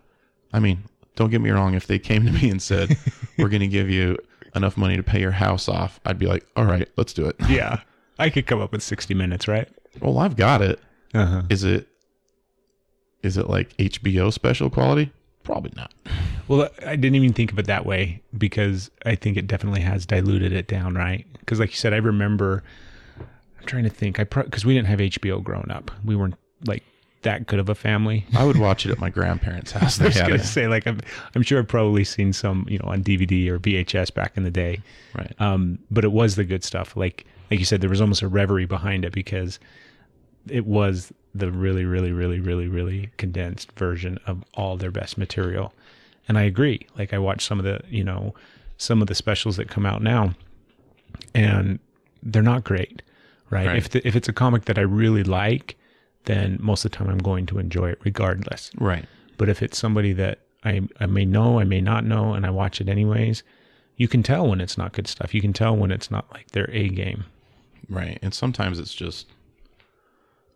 I mean, don't get me wrong. If they came to me and said, we're going to give you enough money to pay your house off, I'd be like, all right, let's do it. Yeah. I could come up with 60 minutes, right? Well, I've got it. Uh-huh. Is it like HBO special quality? Probably not. Well, I didn't even think of it that way, because I think it definitely has diluted it down, right? Because like you said, I remember, I'm trying to think, because we didn't have HBO growing up. We weren't like that good of a family. I would watch it at my grandparents' house. I was going to say, like, I'm sure I've probably seen some, on DVD or VHS back in the day. Right. But it was the good stuff. Like you said, there was almost a reverie behind it, because it was the really, really, really, really, really condensed version of all their best material. And I agree. Like, I watch some of the specials that come out now, and they're not great, right? If it's a comic that I really like, then most of the time I'm going to enjoy it regardless. Right. But if it's somebody that I may know, I may not know, and I watch it anyways, you can tell when it's not good stuff. You can tell when it's not like their A game. Right. And sometimes it's just,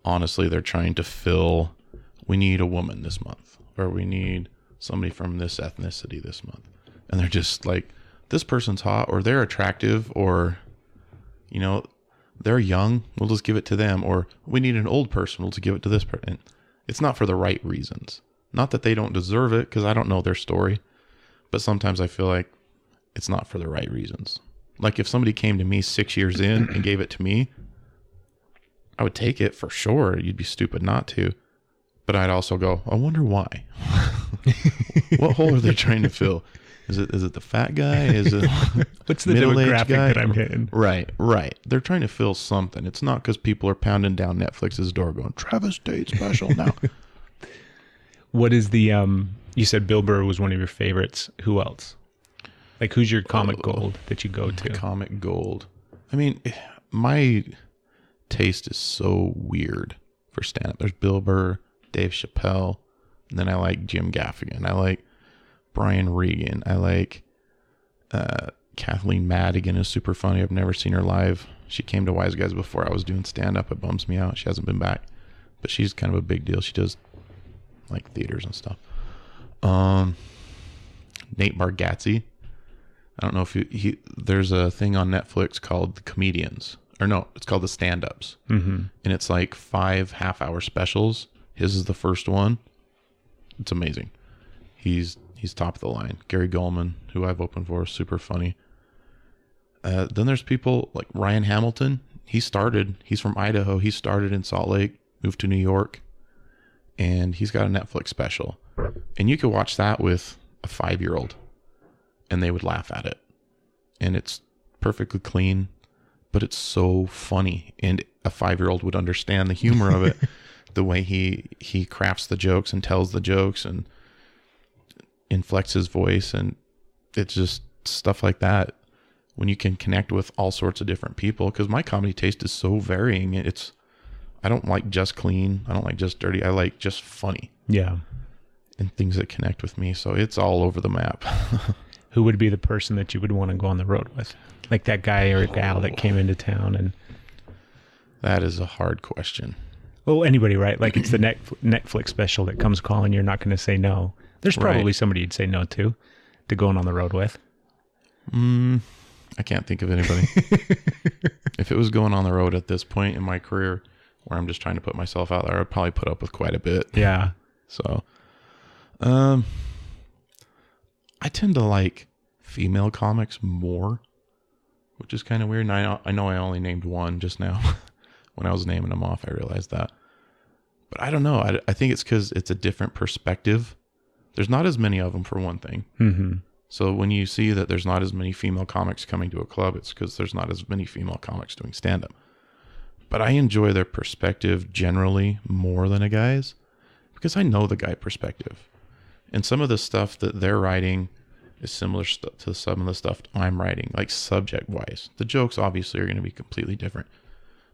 honestly, they're trying to fill we need a woman this month, or we need somebody from this ethnicity this month. And they're just like, this person's hot, or they're attractive, or, you know, they're young, we'll just give it to them. Or we need an old person, we'll just give it to this person. It's not for the right reasons. Not that they don't deserve it, because I don't know their story. But sometimes I feel like it's not for the right reasons. Like if somebody came to me 6 years in and gave it to me, I would take it for sure. You'd be stupid not to. But I'd also go, I wonder why. What hole are they trying to fill? Is it the fat guy? Is it what's the demographic guy that I'm hitting? Right. They're trying to fill something. It's not because people are pounding down Netflix's door going, Travis Tate special now. What is the you said Bill Burr was one of your favorites. Who else? Like, who's your comic gold that you go to? Comic gold. I mean, my taste is so weird for stand-up. There's Bill Burr, Dave Chappelle, and then I like Jim Gaffigan. I like Brian Regan. I like Kathleen Madigan is super funny. I've never seen her live. She came to Wiseguys before I was doing stand-up. It bums me out. She hasn't been back. But she's kind of a big deal. She does like theaters and stuff. Nate Bargatze. I don't know if there's a thing on Netflix called The Comedians. Or no, it's called The Stand-Ups. Mm-hmm. And it's like 5 half-hour specials. His is the first one. It's amazing. He's top of the line. Gary Goldman, who I've opened for, is super funny. Then there's people like Ryan Hamilton. He's from Idaho. He started in Salt Lake, moved to New York, and he's got a Netflix special. And you could watch that with a 5-year-old, and they would laugh at it. And it's perfectly clean, but it's so funny. And a 5-year-old would understand the humor of it, the way he crafts the jokes and tells the jokes and inflects his voice. And it's just stuff like that. When you can connect with all sorts of different people, because my comedy taste is so varying. I don't like just clean. I don't like just dirty. I like just funny. Yeah. And things that connect with me. So it's all over the map. Who would be the person that you would want to go on the road with? Like that guy or gal that came into town? And that is a hard question. Well, anybody, right? Like it's the Netflix special that comes calling. You're not going to say no. There's probably somebody you'd say no to going on the road with. I can't think of anybody. If it was going on the road at this point in my career where I'm just trying to put myself out there, I'd probably put up with quite a bit. Yeah. So, I tend to like female comics more, which is kind of weird. And I know I only named one just now. When I was naming them off, I realized that. But I don't know. I think it's because it's a different perspective. There's not as many of them, for one thing. Mm-hmm. So when you see that there's not as many female comics coming to a club, it's because there's not as many female comics doing stand-up. But I enjoy their perspective generally more than a guy's, because I know the guy perspective. And some of the stuff that they're writing is similar to some of the stuff I'm writing, like subject-wise. The jokes obviously are going to be completely different.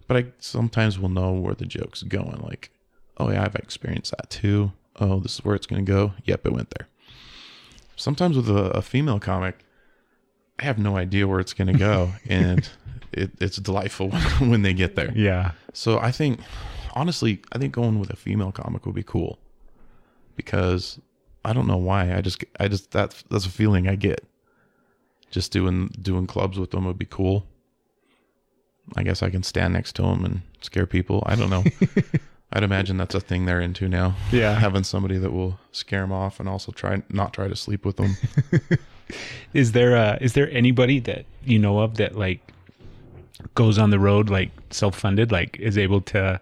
But I sometimes will know where the joke's going. Like, oh yeah, I've experienced that too. Oh, this is where it's going to go. Yep, it went there. Sometimes with a female comic, I have no idea where it's going to go. And it's delightful when they get there. Yeah. So I think, honestly, going with a female comic would be cool. Because I don't know why. I just that's a feeling I get. Just doing clubs with them would be cool. I guess I can stand next to them and scare people. I don't know. I'd imagine that's a thing they're into now. Yeah. Having somebody that will scare them off and also not try to sleep with them. Is there anybody that you know of that like goes on the road, like self-funded, like is able to,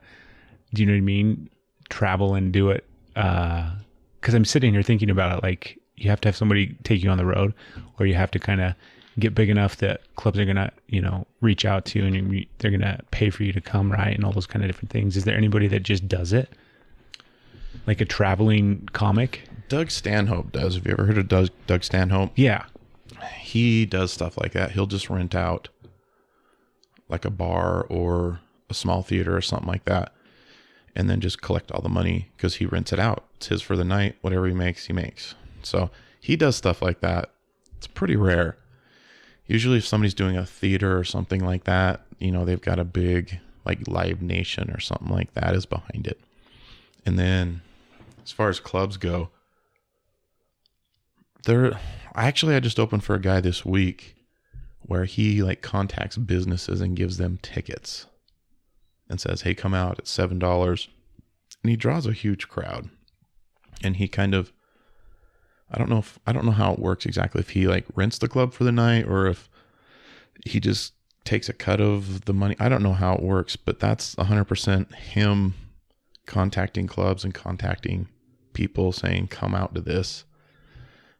do you know what I mean? Travel and do it. 'Cause I'm sitting here thinking about it. Like you have to have somebody take you on the road, or you have to kind of get big enough that clubs are going to, reach out to you and they're going to pay for you to come, right? And all those kind of different things. Is there anybody that just does it? Like a traveling comic? Doug Stanhope does. Have you ever heard of Doug Stanhope? Yeah. He does stuff like that. He'll just rent out like a bar or a small theater or something like that, and then just collect all the money because he rents it out. It's his for the night. Whatever he makes. So he does stuff like that. It's pretty rare. Usually if somebody's doing a theater or something like that, they've got a big like Live Nation or something like that is behind it. And then as far as clubs go, I just opened for a guy this week where he like contacts businesses and gives them tickets and says, hey, come out at $7. And he draws a huge crowd. And he kind of, I don't know how it works exactly. If he like rents the club for the night or if he just takes a cut of the money. I don't know how it works, but that's 100% him contacting clubs and contacting people saying, come out to this.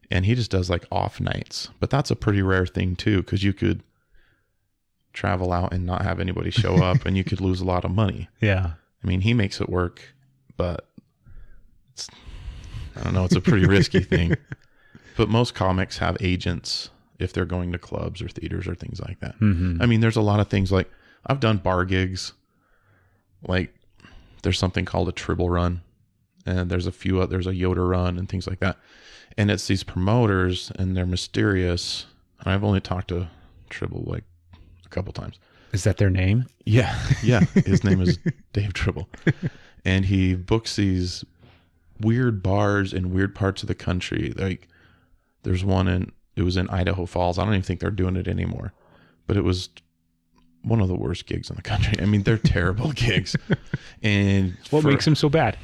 And he just does like off nights, but that's a pretty rare thing too, because you could travel out and not have anybody show up and you could lose a lot of money. Yeah. I mean, he makes it work, but I don't know, it's a pretty risky thing. But most comics have agents if they're going to clubs or theaters or things like that. Mm-hmm. I mean, there's a lot of things like I've done bar gigs. Like there's something called a Tribble run, and there's a Yoder run and things like that. And it's these promoters, and they're mysterious. And I've only talked to Tribble like a couple times. Is that their name? Yeah. His name is Dave Tribble. And he books these weird bars in weird parts of the country. Like there's one it was in Idaho Falls. I don't even think they're doing it anymore. But it was one of the worst gigs in the country. I mean, they're terrible gigs. And what makes them so bad?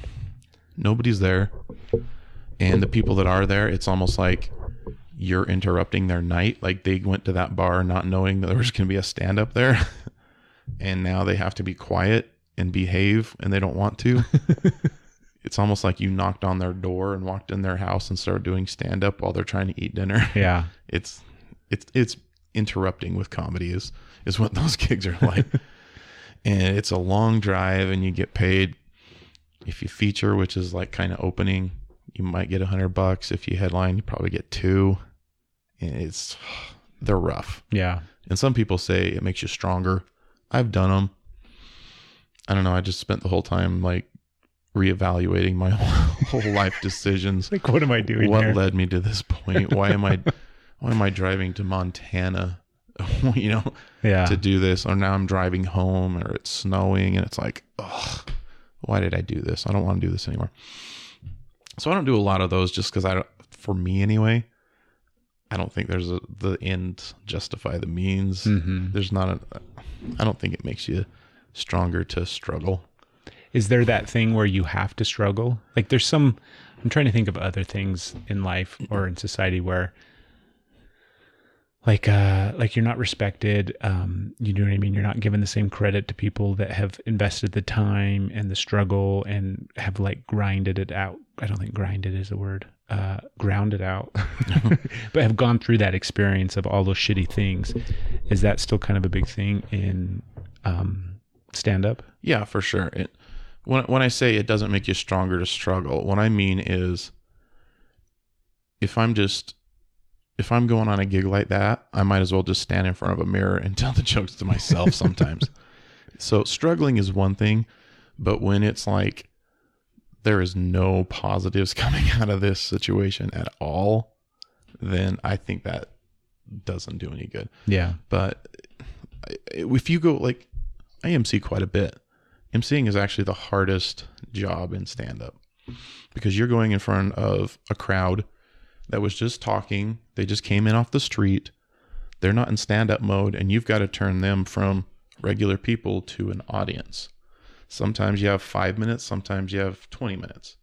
Nobody's there. And the people that are there, it's almost like you're interrupting their night. Like they went to that bar not knowing that there was going to be a stand-up there. And now they have to be quiet and behave, and they don't want to. It's almost like you knocked on their door and walked in their house and started doing stand-up while they're trying to eat dinner. Yeah. It's interrupting with comedy is what those gigs are like. And it's a long drive, and you get paid if you feature, which is like kind of opening. You might get $100. If you headline, you probably get $2. And they're rough. Yeah. And some people say it makes you stronger. I've done them. I don't know. I just spent the whole time like reevaluating my whole life decisions. Like, what am I doing What here? led me to this point? Why am I driving to Montana, to do this? Or now I'm driving home, or it's snowing, and it's like, ugh, why did I do this? I don't want to do this anymore. So I don't do a lot of those just because for me anyway, I don't think there's the end justify the means. Mm-hmm. There's not I don't think it makes you stronger to struggle. Is there that thing where you have to struggle? Like I'm trying to think of other things in life or in society where like you're not respected. You know what I mean? You're not given the same credit to people that have invested the time and the struggle and have like grinded it out. I don't think grinded is a word. Grounded out, but have gone through that experience of all those shitty things. Is that still kind of a big thing in stand up? Yeah, for sure. When I say it doesn't make you stronger to struggle, what I mean is if I'm going on a gig like that, I might as well just stand in front of a mirror and tell the jokes to myself sometimes. So struggling is one thing, but when it's like there is no positives coming out of this situation at all, then I think that doesn't do any good. Yeah. But if you go, like, I MC quite a bit. MCing is actually the hardest job in stand-up because you're going in front of a crowd that was just talking. They just came in off the street. They're not in stand-up mode, and you've got to turn them from regular people to an audience. Sometimes you have 5 minutes, sometimes you have 20 minutes.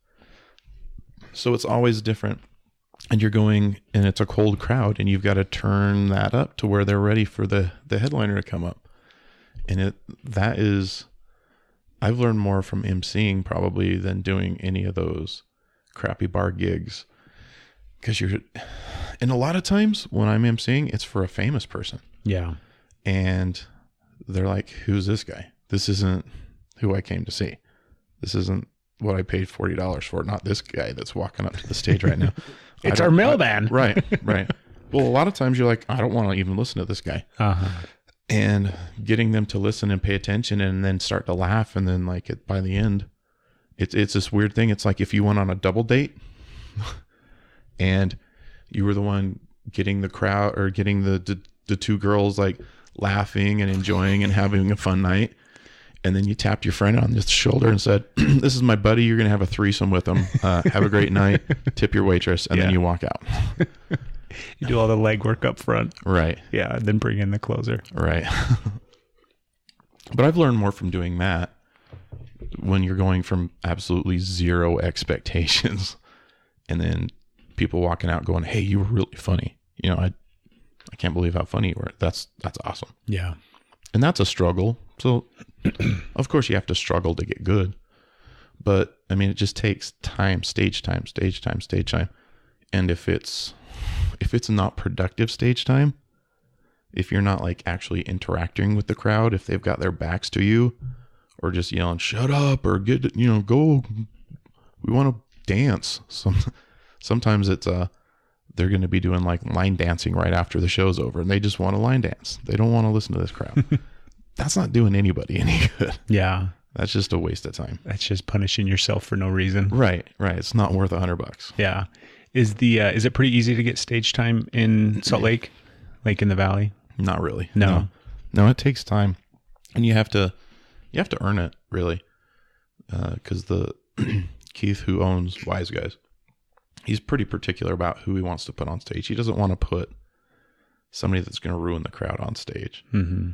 So it's always different. And you're going, and it's a cold crowd, and you've got to turn that up to where they're ready for the headliner to come up. And I've learned more from MCing probably than doing any of those crappy bar gigs. And a lot of times when I'm MCing, it's for a famous person. Yeah. And they're like, who's this guy? This isn't who I came to see. This isn't what I paid $40 for. Not this guy that's walking up to the stage right now. It's our mailman. Right. Well, a lot of times you're like, I don't want to even listen to this guy. Uh-huh. And getting them to listen and pay attention and then start to laugh. And then like by the end, it's this weird thing. It's like if you went on a double date and you were the one getting the crowd or getting the two girls like laughing and enjoying and having a fun night. And then you tapped your friend on the shoulder and said, "This is my buddy. You're going to have a threesome with him. Have a great night. Tip your waitress." And then you walk out. You do all the legwork up front. Right. Yeah. Then bring in the closer. Right. But I've learned more from doing that when you're going from absolutely zero expectations and then people walking out going, "Hey, you were really funny. You know, I can't believe how funny you were." That's awesome. Yeah. And that's a struggle. So, of course, you have to struggle to get good. But, I mean, it just takes time, stage time. And if it's not productive stage time, if you're not like actually interacting with the crowd, if they've got their backs to you or just yelling, "Shut up," or "Get, you know, go, we want to dance." Sometimes it's, they're going to be doing like line dancing right after the show's over and they just want to line dance. They don't want to listen to this crowd. That's not doing anybody any good. Yeah. That's just a waste of time. That's just punishing yourself for no reason. Right. It's not worth $100. Yeah. Is it pretty easy to get stage time in Salt Lake, like in the Valley? Not really. No, it takes time, and you have to earn it really. Because the Keith, who owns Wiseguy, he's pretty particular about who he wants to put on stage. He doesn't want to put somebody that's going to ruin the crowd on stage. Mm-hmm.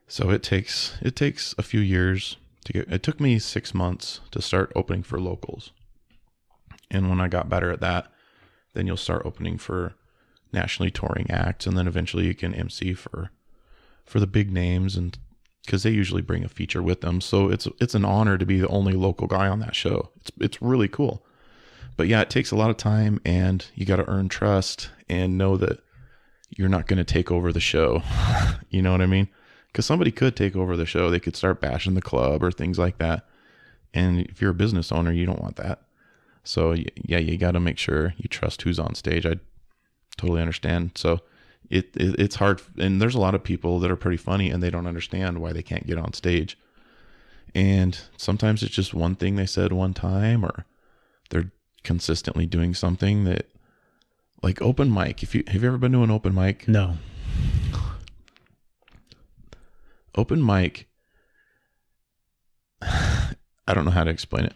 So it takes a few years to get. It took me 6 months to start opening for locals, and when I got better at that, then you'll start opening for nationally touring acts, and then eventually you can MC for the big names, and because they usually bring a feature with them. So it's an honor to be the only local guy on that show. It's really cool. But yeah, it takes a lot of time, and you got to earn trust and know that you're not going to take over the show. You know what I mean? Because somebody could take over the show. They could start bashing the club or things like that. And if you're a business owner, you don't want that. So yeah, you got to make sure you trust who's on stage. I totally understand. So it's hard. And there's a lot of people that are pretty funny and they don't understand why they can't get on stage. And sometimes it's just one thing they said one time, or they're consistently doing something that, like open mic. Have you ever been to an open mic? No. Open mic, I don't know how to explain it.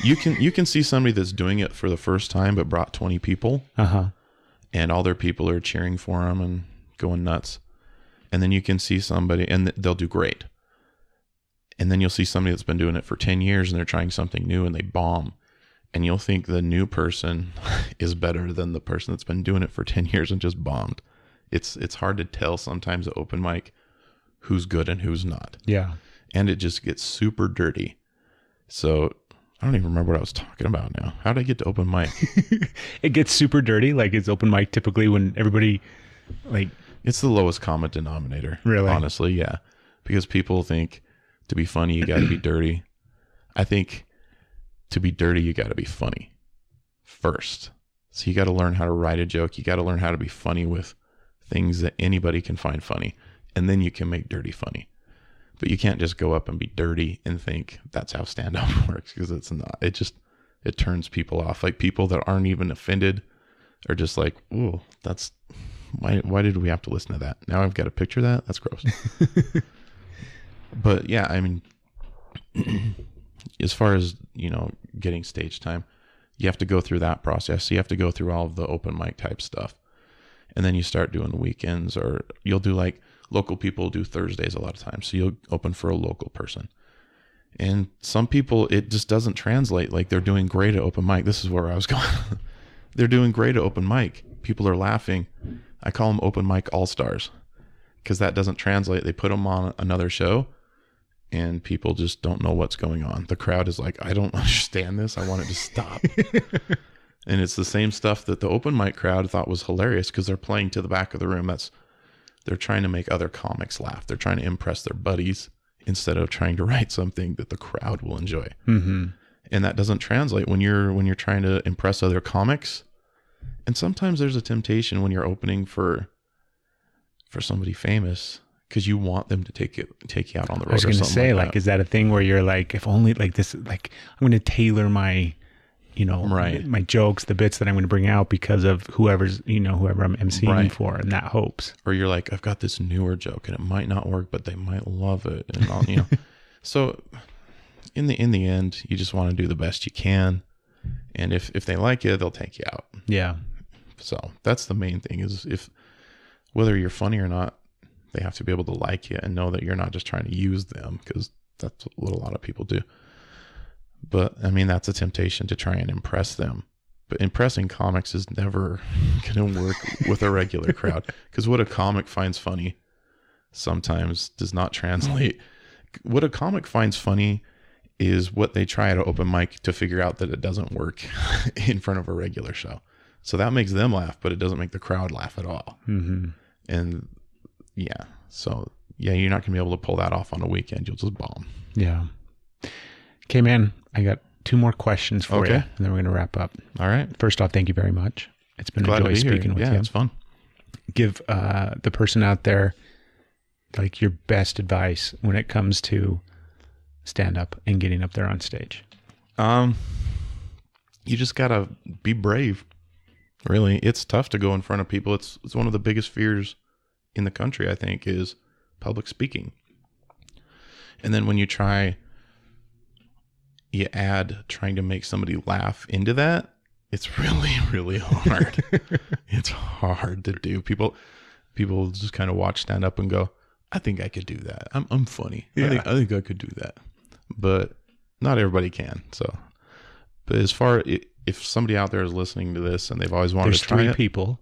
You can see somebody that's doing it for the first time but brought 20 people. Uh-huh. And all their people are cheering for them and going nuts. And then you can see somebody and they'll do great. And then you'll see somebody that's been doing it for 10 years and they're trying something new and they bomb. And you'll think the new person is better than the person that's been doing it for 10 years and just bombed. It's hard to tell sometimes at open mic who's good and who's not. Yeah. And it just gets super dirty. So I don't even remember what I was talking about now. How did I get to open mic? It gets super dirty. Like it's open mic typically when everybody like. It's the lowest common denominator. Really? Honestly, yeah. Because people think to be funny, you got to be dirty. I think to be dirty, you got to be funny first. So you got to learn how to write a joke. You got to learn how to be funny with things that anybody can find funny. And then you can make dirty funny. But you can't just go up and be dirty and think that's how stand-up works, because it's not. It turns people off. Like people that aren't even offended are just like, "Ooh, that's why did we have to listen to that? Now I've got to picture that. That's gross." But yeah, I mean, as far as, getting stage time, you have to go through that process. You have to go through all of the open mic type stuff. And then you start doing weekends, or you'll do like local people do Thursdays a lot of times. So you'll open for a local person. And some people, it just doesn't translate. Like they're doing great at open mic. This is where I was going. They're doing great at open mic. People are laughing. I call them open mic all-stars because that doesn't translate. They put them on another show and people just don't know what's going on. The crowd is like, "I don't understand this. I want it to stop." And it's the same stuff that the open mic crowd thought was hilarious because they're playing to the back of the room. They're trying to make other comics laugh. They're trying to impress their buddies instead of trying to write something that the crowd will enjoy. Mm-hmm. And that doesn't translate when you're trying to impress other comics. And sometimes there's a temptation when you're opening for somebody famous because you want them to take you out on the road. I was going to say, like, is that a thing where you're like, if only like this, like I'm going to tailor my, right, my jokes, the bits that I'm going to bring out because of whoever I'm emceeing right. for, and that hopes. Or you're like, I've got this newer joke and it might not work, but they might love it. And So in the end, you just want to do the best you can. And if they like you, they'll take you out. Yeah. So that's the main thing is if whether you're funny or not, they have to be able to like you and know that you're not just trying to use them, because that's what a lot of people do. But I mean, that's a temptation to try and impress them. But impressing comics is never going to work with a regular crowd, because what a comic finds funny sometimes does not translate. What a comic finds funny is what they try at an open mic to figure out that it doesn't work in front of a regular show. So that makes them laugh, but it doesn't make the crowd laugh at all. Mm-hmm. And yeah, so yeah, you're not going to be able to pull that off on a weekend. You'll just bomb. Yeah. Okay, man, I got 2 more questions for you, and then we're going to wrap up. All right. First off, thank you very much. It's been Glad a joy to be speaking here. with you. Yeah, it's fun. Give the person out there like your best advice when it comes to stand up and getting up there on stage. You just got to be brave. Really, it's tough to go in front of people. It's one of the biggest fears in the country, I think, is public speaking. And then when you add trying to make somebody laugh into that, it's really, really hard. It's hard to do. People just kind of watch stand up and go, I think I could do that. I'm funny. Yeah. I think I could do that. But not everybody can. So, but as far if somebody out there is listening to this and they've always wanted There's to try 3 it. people.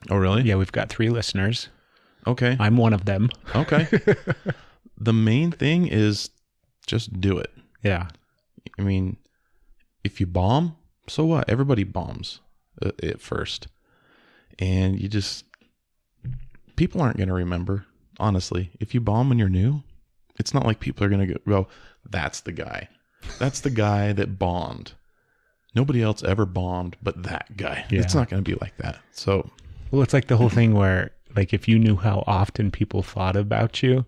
Oh, really? Yeah, we've got 3 listeners. Okay. I'm one of them. Okay. The main thing is just do it. Yeah. I mean, if you bomb, so what? Everybody bombs at first. And people aren't going to remember, honestly. If you bomb when you're new, it's not like people are going to go, that's the guy. That's the guy that bombed. Nobody else ever bombed but that guy. Yeah. It's not going to be like that. So, Well, it's like the whole thing where, like, if you knew how often people thought about you,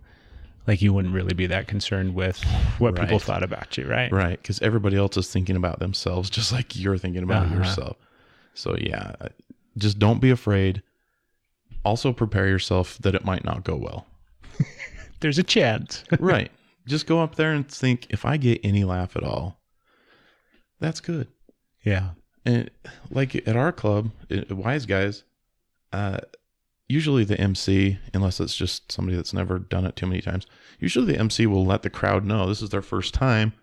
like, you wouldn't really be that concerned with what people thought about you, right? right. Because everybody else is thinking about themselves just like you're thinking about yourself. So, yeah, just don't be afraid. Also, prepare yourself that it might not go well. There's a chance. Right. Just go up there and think, if I get any laugh at all, that's good. Yeah. And like at our club, at Wiseguys, usually the MC, unless it's just somebody that's never done it too many times, usually the MC will let the crowd know this is their first time.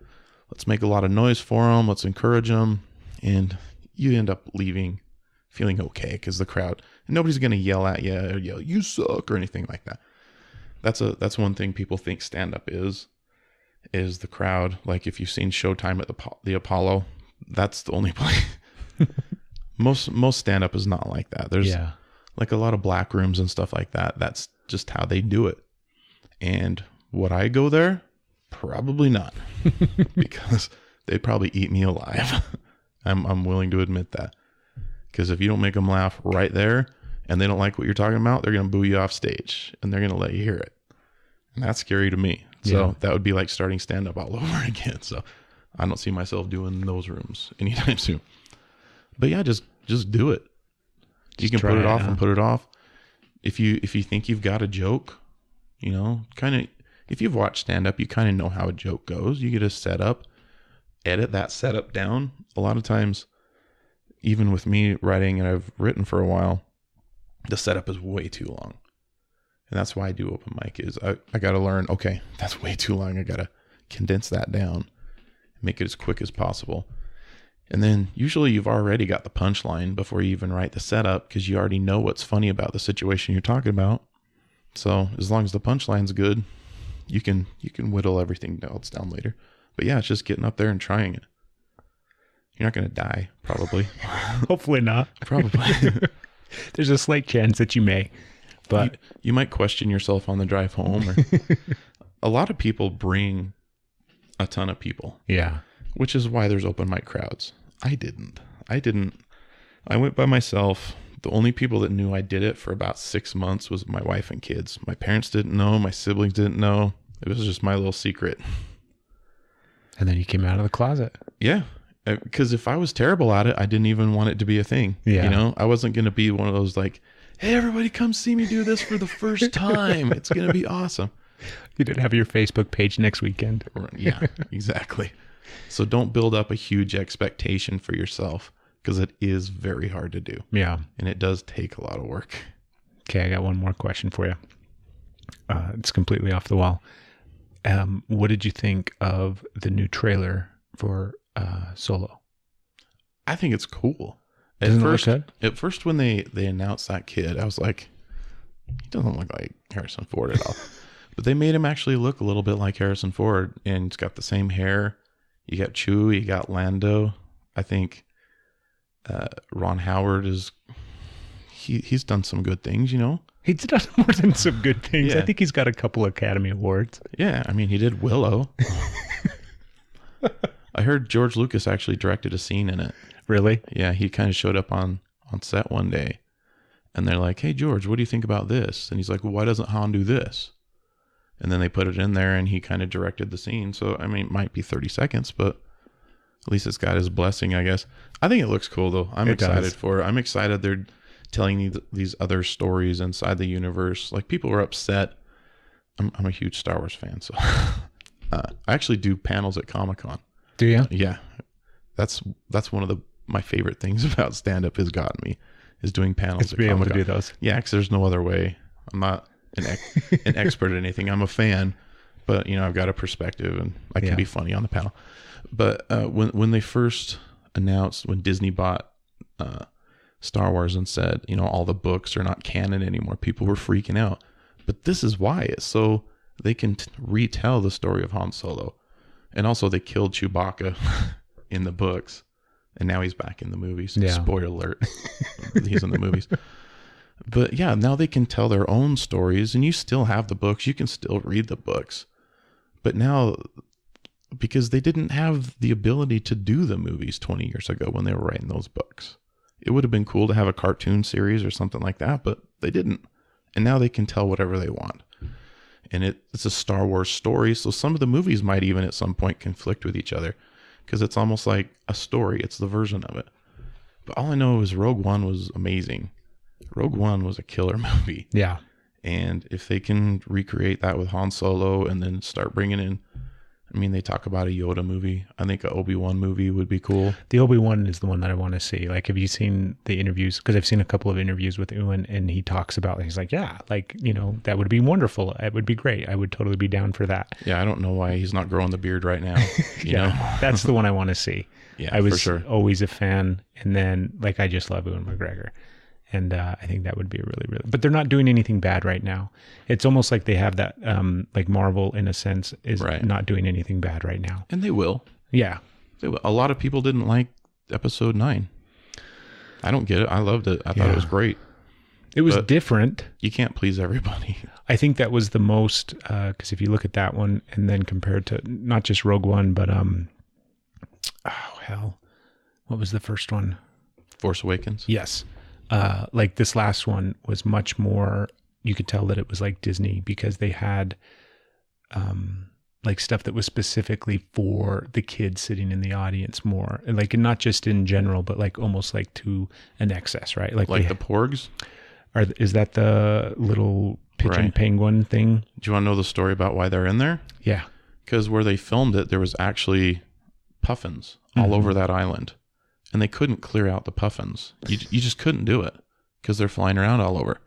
Let's make a lot of noise for them. Let's encourage them. And you end up leaving feeling okay because the crowd, nobody's going to yell at you or yell, you suck or anything like that. That's one thing people think stand-up is the crowd. Like if you've seen Showtime at the Apollo, that's the only place. Most stand-up is not like that. There's like a lot of black rooms and stuff like that. That's just how they do it. And would I go there? Probably not, because they'd probably eat me alive. I'm willing to admit that, because if you don't make them laugh right there and they don't like what you're talking about, they're going to boo you off stage and they're going to let you hear it. And that's scary to me. So that would be like starting stand-up all over again. So I don't see myself doing those rooms anytime soon. But yeah, just do it. You can put it off and put it off. If you think you've got a joke, kind of, if you've watched stand-up, you kind of know how a joke goes. You get a setup, edit that setup down. A lot of times, even with me writing, and I've written for a while, the setup is way too long. And that's why I do open mic is I got to learn, okay, that's way too long. I got to condense that down, make it as quick as possible. And then usually you've already got the punchline before you even write the setup, because you already know what's funny about the situation you're talking about. So as long as the punchline's good, you can whittle everything else down later. But yeah, it's just getting up there and trying it. You're not going to die, probably. Hopefully not. Probably. There's a slight chance that you may. But you might question yourself on the drive home. Or a lot of people bring a ton of people. Yeah. Which is why there's open mic crowds. I didn't. I went by myself. The only people that knew I did it for about 6 months was my wife and kids. My parents didn't know. My siblings didn't know. It was just my little secret. And then you came out of the closet. Yeah. Because if I was terrible at it, I didn't even want it to be a thing. Yeah. I wasn't going to be one of those like, hey, everybody come see me do this for the first time. It's going to be awesome. You didn't have your Facebook page next weekend. Yeah, exactly. So don't build up a huge expectation for yourself, because it is very hard to do. Yeah. And it does take a lot of work. Okay, I got one more question for you. It's completely off the wall. What did you think of the new trailer for Solo? I think it's cool. Doesn't it look good? At first, when they announced that kid, I was like, he doesn't look like Harrison Ford at all. But they made him actually look a little bit like Harrison Ford, and he's got the same hair. You got Chewie, you got Lando. I think Ron Howard he's done some good things, you know? He's done more than some good things. Yeah. I think he's got a couple Academy Awards. Yeah, I mean, he did Willow. I heard George Lucas actually directed a scene in it. Really? Yeah, he kind of showed up on set one day, and they're like, "Hey, George, what do you think about this?" And he's like, "Well, why doesn't Han do this?" And then they put it in there, and he kind of directed the scene. So, I mean, it might be 30 seconds, but at least it's got his blessing, I guess. I think it looks cool, though. I'm excited for it. I'm excited they're telling these other stories inside the universe. Like, people are upset. I'm a huge Star Wars fan, so I actually do panels at Comic-Con. Do you? Yeah. That's one of my favorite things about stand-up has gotten me, is doing panels It's at being able to Comic-Con. do those. Yeah, because there's no other way. I'm not an expert at anything. I'm a fan, but, you know, I've got a perspective, and I can be funny on the panel. But when they first announced, when Disney bought Star Wars and said, you know, all the books are not canon anymore, people were freaking out. But this is why. It's so they can retell the story of Han Solo. And also they killed Chewbacca in the books, and now he's back in the movies. Yeah. Spoiler alert. He's in the movies. But yeah, now they can tell their own stories, and you still have the books. You can still read the books. But now, because they didn't have the ability to do the movies 20 years ago when they were writing those books, it would have been cool to have a cartoon series or something like that, but they didn't. And now they can tell whatever they want. And it's a Star Wars story, so some of the movies might even at some point conflict with each other, because it's almost like a story. It's the version of it. But all I know is Rogue One was amazing. Rogue One was a killer movie. Yeah. And if they can recreate that with Han Solo and then start bringing in, I mean, they talk about a Yoda movie. I think an Obi-Wan movie would be cool. The Obi-Wan is the one that I want to see. Like, have you seen the interviews? Because I've seen a couple of interviews with Ewan, and he talks about, he's like, yeah, like, you know, that would be wonderful. It would be great. I would totally be down for that. Yeah, I don't know why he's not growing the beard right now. You know? That's the one I want to see. Yeah, I was for sure. always a fan. And then, like, I just love Ewan McGregor. And I think that would be really, really, but they're not doing anything bad right now. It's almost like they have that, like Marvel in a sense is not doing anything bad right now. And they will. Yeah. They will. A lot of people didn't like episode 9. I don't get it. I loved it. I thought it was great. It was different. You can't please everybody. I think that was the most, because if you look at that one and then compared to not just Rogue One, but, what was the first one? Force Awakens. Yes. Like this last one was much more, you could tell that it was like Disney, because they had like stuff that was specifically for the kids sitting in the audience more, and like not just in general, but like almost like to an excess, right? Like the Porgs? Is that the little pigeon penguin thing? Do you want to know the story about why they're in there? Yeah. Because where they filmed it, there was actually puffins all over that island. And they couldn't clear out the puffins. You just couldn't do it because they're flying around all over.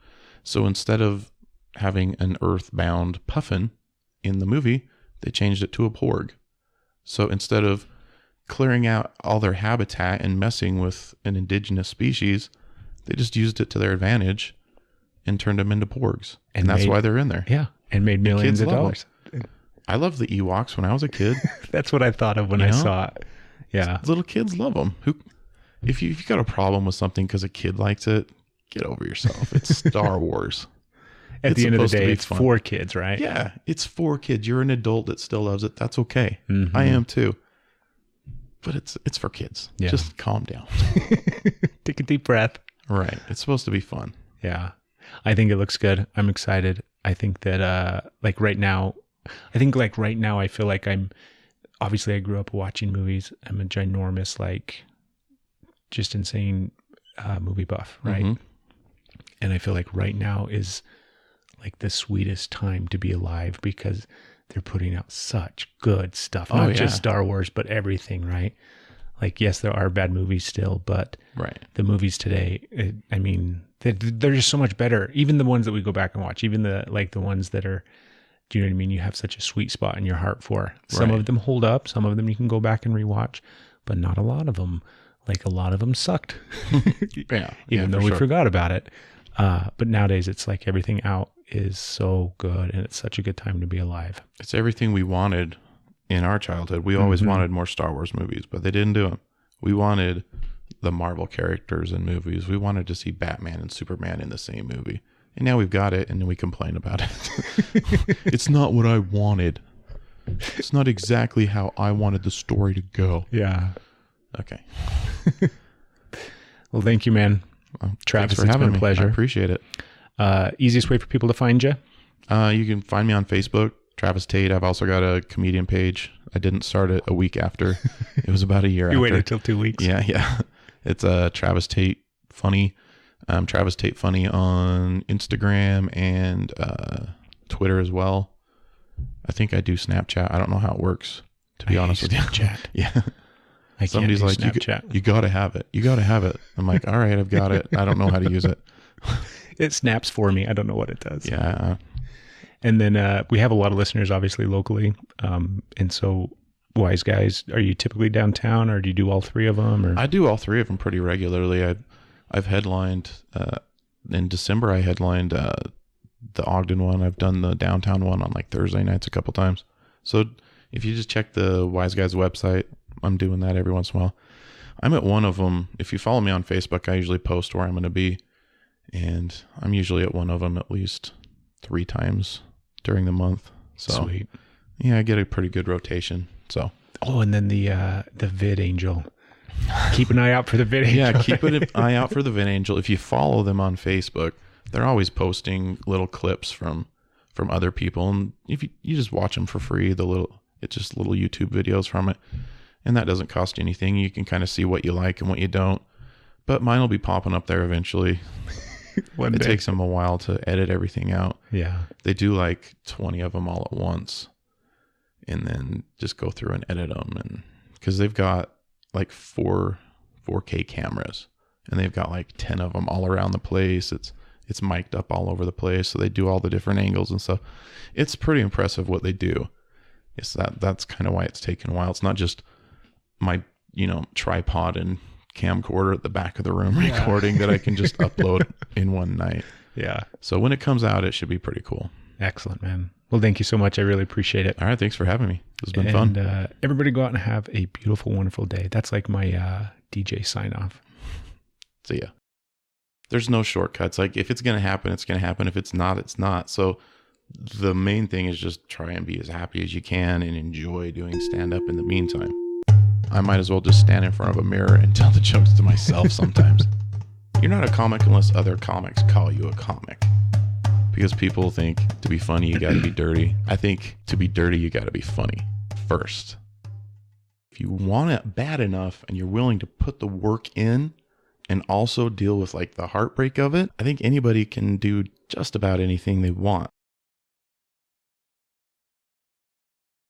So instead of having an earthbound puffin in the movie, they changed it to a porg. So instead of clearing out all their habitat and messing with an indigenous species, they just used it to their advantage and turned them into porgs. And that's why they're in there. Yeah. And made millions of dollars. I loved the Ewoks when I was a kid. That's what I thought of when I saw it. Yeah. Little kids love them. If you've got a problem with something because a kid likes it, get over yourself. It's Star Wars. At the end of the day, it's for kids, right? Yeah, it's for kids. You're an adult that still loves it. That's okay. Mm-hmm. I am too. But it's for kids. Yeah. Just calm down. Take a deep breath. Right. It's supposed to be fun. Yeah. I think it looks good. I'm excited. I think that right now, I feel like obviously I grew up watching movies. I'm a ginormous, just insane movie buff, right? Mm-hmm. And I feel like right now is like the sweetest time to be alive because they're putting out such good stuff. Oh, Not yeah. just Star Wars, but everything, right? Like, yes, there are bad movies still, but Right. the movies today, they're just so much better. Even the ones that we go back and watch, even the ones that are, do you know what I mean? You have such a sweet spot in your heart for. Some Right. of them hold up. Some of them you can go back and rewatch, but not a lot of them. Like, a lot of them sucked. Yeah. Even though for we sure. forgot about it. But nowadays it's like everything out is so good and it's such a good time to be alive. It's everything we wanted in our childhood. We always wanted more Star Wars movies, but they didn't do them. We wanted the Marvel characters in movies. We wanted to see Batman and Superman in the same movie. And now we've got it, and then we complain about it. It's not what I wanted. It's not exactly how I wanted the story to go. Yeah. Okay. Well, thank you, man. Well, Travis, thanks for it's having been a me. pleasure. I appreciate it. Easiest way for people to find you? You can find me on Facebook, Travis Tate. I've also got a comedian page. I didn't start it a week after. It was about a year after. You waited till 2 weeks. Yeah. It's Travis Tate Funny. Travis Tate Funny on Instagram and Twitter as well. I think I do Snapchat. I don't know how it works, to be honest with you. Snapchat. Yeah. I Somebody's can't like, do Snapchat. you got to have it. You got to have it. I'm like, all right, I've got it. I don't know how to use it. It snaps for me. I don't know what it does. Yeah. And then we have a lot of listeners, obviously, locally. And so, Wiseguys, are you typically downtown or do you do all three of them? Or? I do all three of them pretty regularly. I've headlined, in December, I headlined the Ogden one. I've done the downtown one on like Thursday nights a couple times. So if you just check the Wiseguys website, I'm doing that every once in a while. I'm at one of them. If you follow me on Facebook, I usually post where I'm going to be. And I'm usually at one of them at least 3 times during the month. So Sweet. yeah, I get a pretty good rotation. So Oh, and then the Vid Angel. Keep an eye out for the Vid Angel. yeah, keep an eye out for the Vid Angel. If you follow them on Facebook, they're always posting little clips from other people, and if you just watch them for free, it's just little YouTube videos from it, and that doesn't cost you anything. You can kind of see what you like and what you don't. But mine will be popping up there eventually. One It day. takes them a while to edit everything out. Yeah. They do like 20 of them all at once, and then just go through and edit them, and because they've got like 4K cameras, and they've got like 10 of them all around the place. It's mic'd up all over the place, so they do all the different angles and stuff. It's pretty impressive what they do. It's that's kind of why it's taken a while. It's not just my tripod and camcorder at the back of the room recording that I can just upload in one night. Yeah. So when it comes out, it should be pretty cool. Excellent, man. Well, thank you so much. I really appreciate it. All right, thanks for having me. It's been fun. And everybody go out and have a beautiful, wonderful day. That's like my DJ sign off. See ya. There's no shortcuts. Like if it's going to happen, it's going to happen. If it's not, it's not. So the main thing is just try and be as happy as you can and enjoy doing stand up in the meantime. I might as well just stand in front of a mirror and tell the jokes to myself sometimes. You're not a comic unless other comics call you a comic. Because people think to be funny, you got to be dirty. I think to be dirty, you got to be funny first. If you want it bad enough and you're willing to put the work in and also deal with like the heartbreak of it, I think anybody can do just about anything they want.